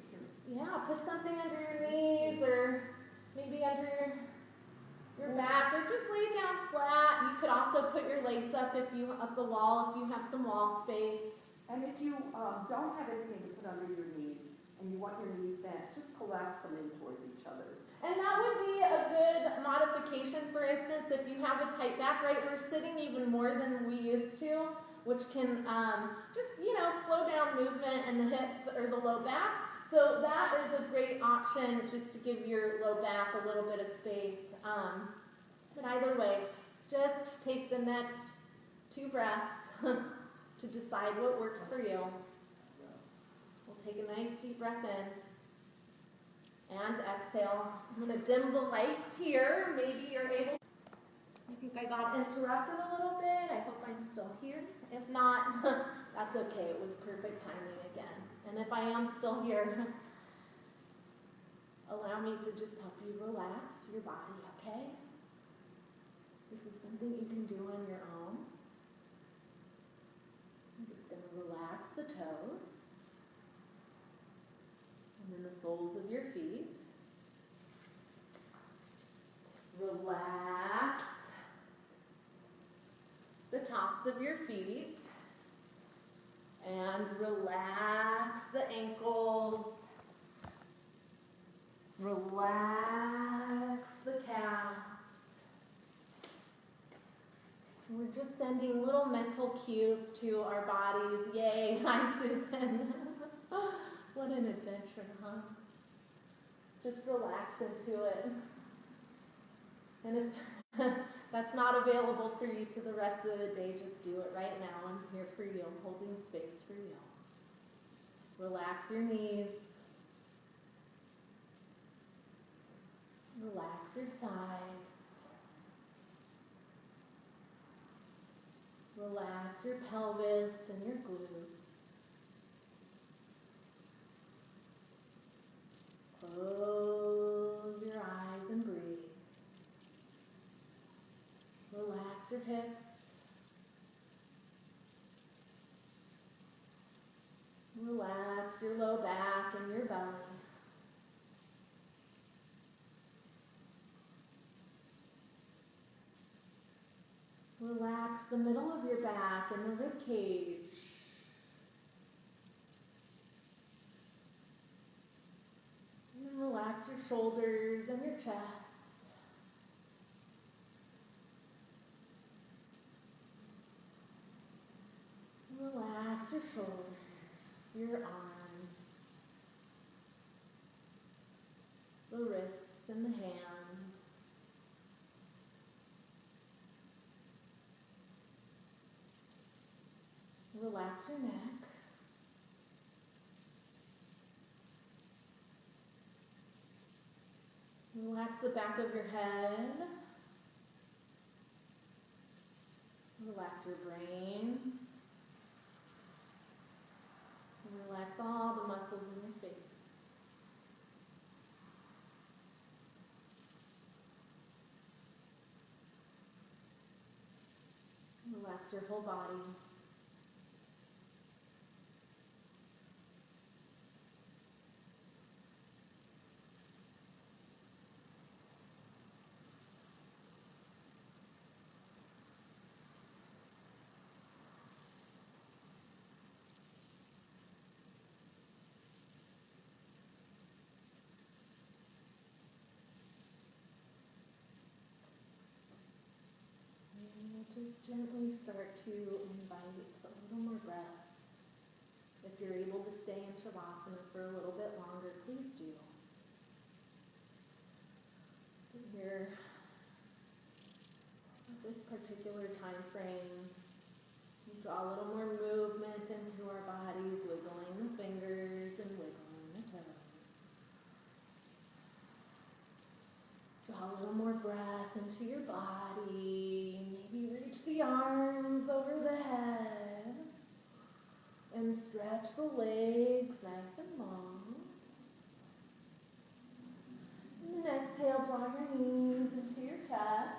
Yeah, put something under your knees or maybe under your back, or just lay down flat. You could also put your legs up the wall if you have some wall space. And if you don't have anything to put under your knees and you want your knees bent, just collapse them in towards each other. And that would be a good modification. For instance, if you have a tight back, right, we're sitting even more than we used to, which can just, slow down movement in the hips or the low back. So that is a great option just to give your low back a little bit of space. But either way, just take the next 2 breaths to decide what works for you. We'll take a nice deep breath in and exhale. I'm going to dim the lights here. Maybe you're able. I think I got interrupted a little bit. I hope I'm still here. If not, that's okay. It was perfect timing again. And if I am still here, allow me to just help you relax your body, okay? This is something you can do on your own. I'm just going to relax the toes. And then the soles of your feet. Relax the tops of your feet. And relax the ankles. Relax the calves. We're just sending little mental cues to our bodies. Yay, hi Susan. What an adventure, huh? Just relax into it. And if that's not available for you to the rest of the day, just do it right now. I'm here for you. I'm holding space for you. Relax your knees. Relax your thighs. Relax your pelvis and your glutes. Close your eyes and breathe. Relax your hips. Relax your low back and your belly. Relax the middle of your back and the rib cage. And then relax your shoulders and your chest. Relax your shoulders, your arms, the wrists and the hands. Relax your neck. Relax the back of your head. Relax your brain. Relax all the muscles in your face. Relax your whole body. Just gently start to invite a little more breath. If you're able to stay in Shavasana for a little bit longer, please do. Here, at this particular time frame, we draw a little more movement into our bodies, wiggling the fingers and wiggling the toes. Draw a little more breath into your body. Maybe reach the arms over the head. And stretch the legs nice and long. And then exhale, draw your knees into your chest.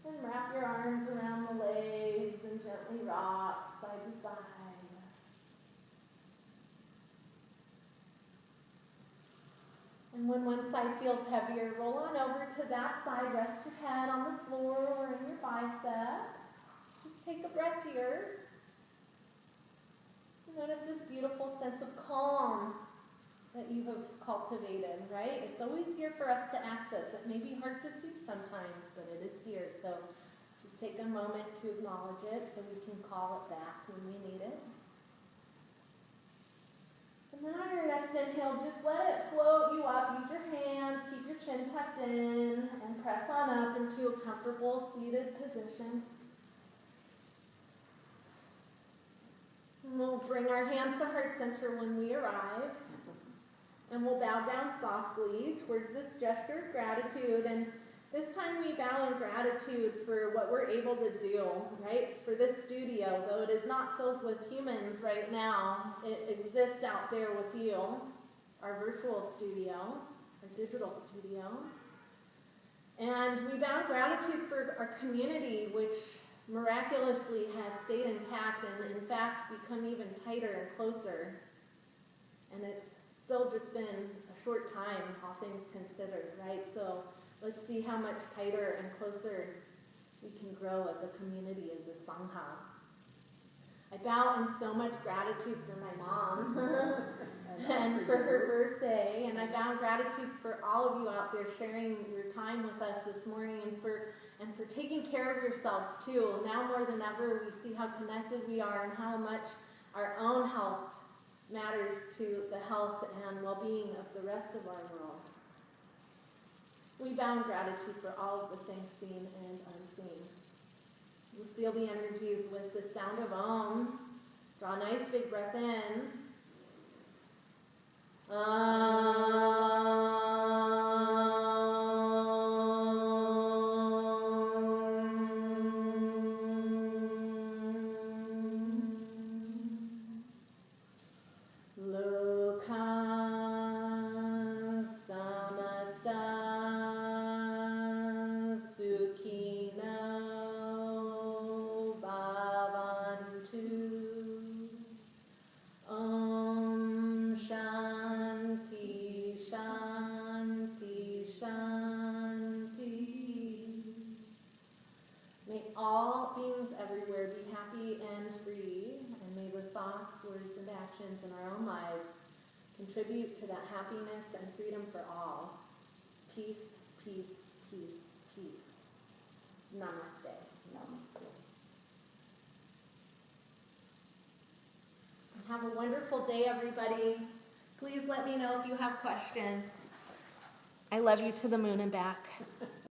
And wrap your arms around the legs and gently rock side to side. And when one side feels heavier, roll on over to that side. Rest your head on the floor or in your bicep. Just take a breath here. Notice this beautiful sense of calm that you have cultivated, right? It's always here for us to access. It may be hard to see sometimes, but it is here. So just take a moment to acknowledge it so we can call it back when we need it. And then on your next inhale, inhale, just let it float you up. Use your hands, keep your chin tucked in, and press on up into a comfortable seated position. And we'll bring our hands to heart center when we arrive. And we'll bow down softly towards this gesture of gratitude. And this time we bow in gratitude for what we're able to do, right? For this studio, though it is not filled with humans right now, it exists out there with you, our virtual studio, our digital studio. And we bow in gratitude for our community, which miraculously has stayed intact and in fact become even tighter and closer. And it's still just been a short time, all things considered, right? So let's see how much tighter and closer we can grow as a community, as a sangha. I bow in so much gratitude for my mom and for her birthday, and I bow in gratitude for all of you out there sharing your time with us this morning, and for taking care of yourselves too. Now more than ever, we see how connected we are and how much our own health matters to the health and well-being of the rest of our world. We bow in gratitude for all of the things seen and unseen. We'll seal the energies with the sound of Om. Draw a nice big breath in. In our own lives, contribute to that happiness and freedom for all. Peace, peace, peace, peace. Namaste. Namaste. Have a wonderful day, everybody. Please let me know if you have questions. I love you to the moon and back.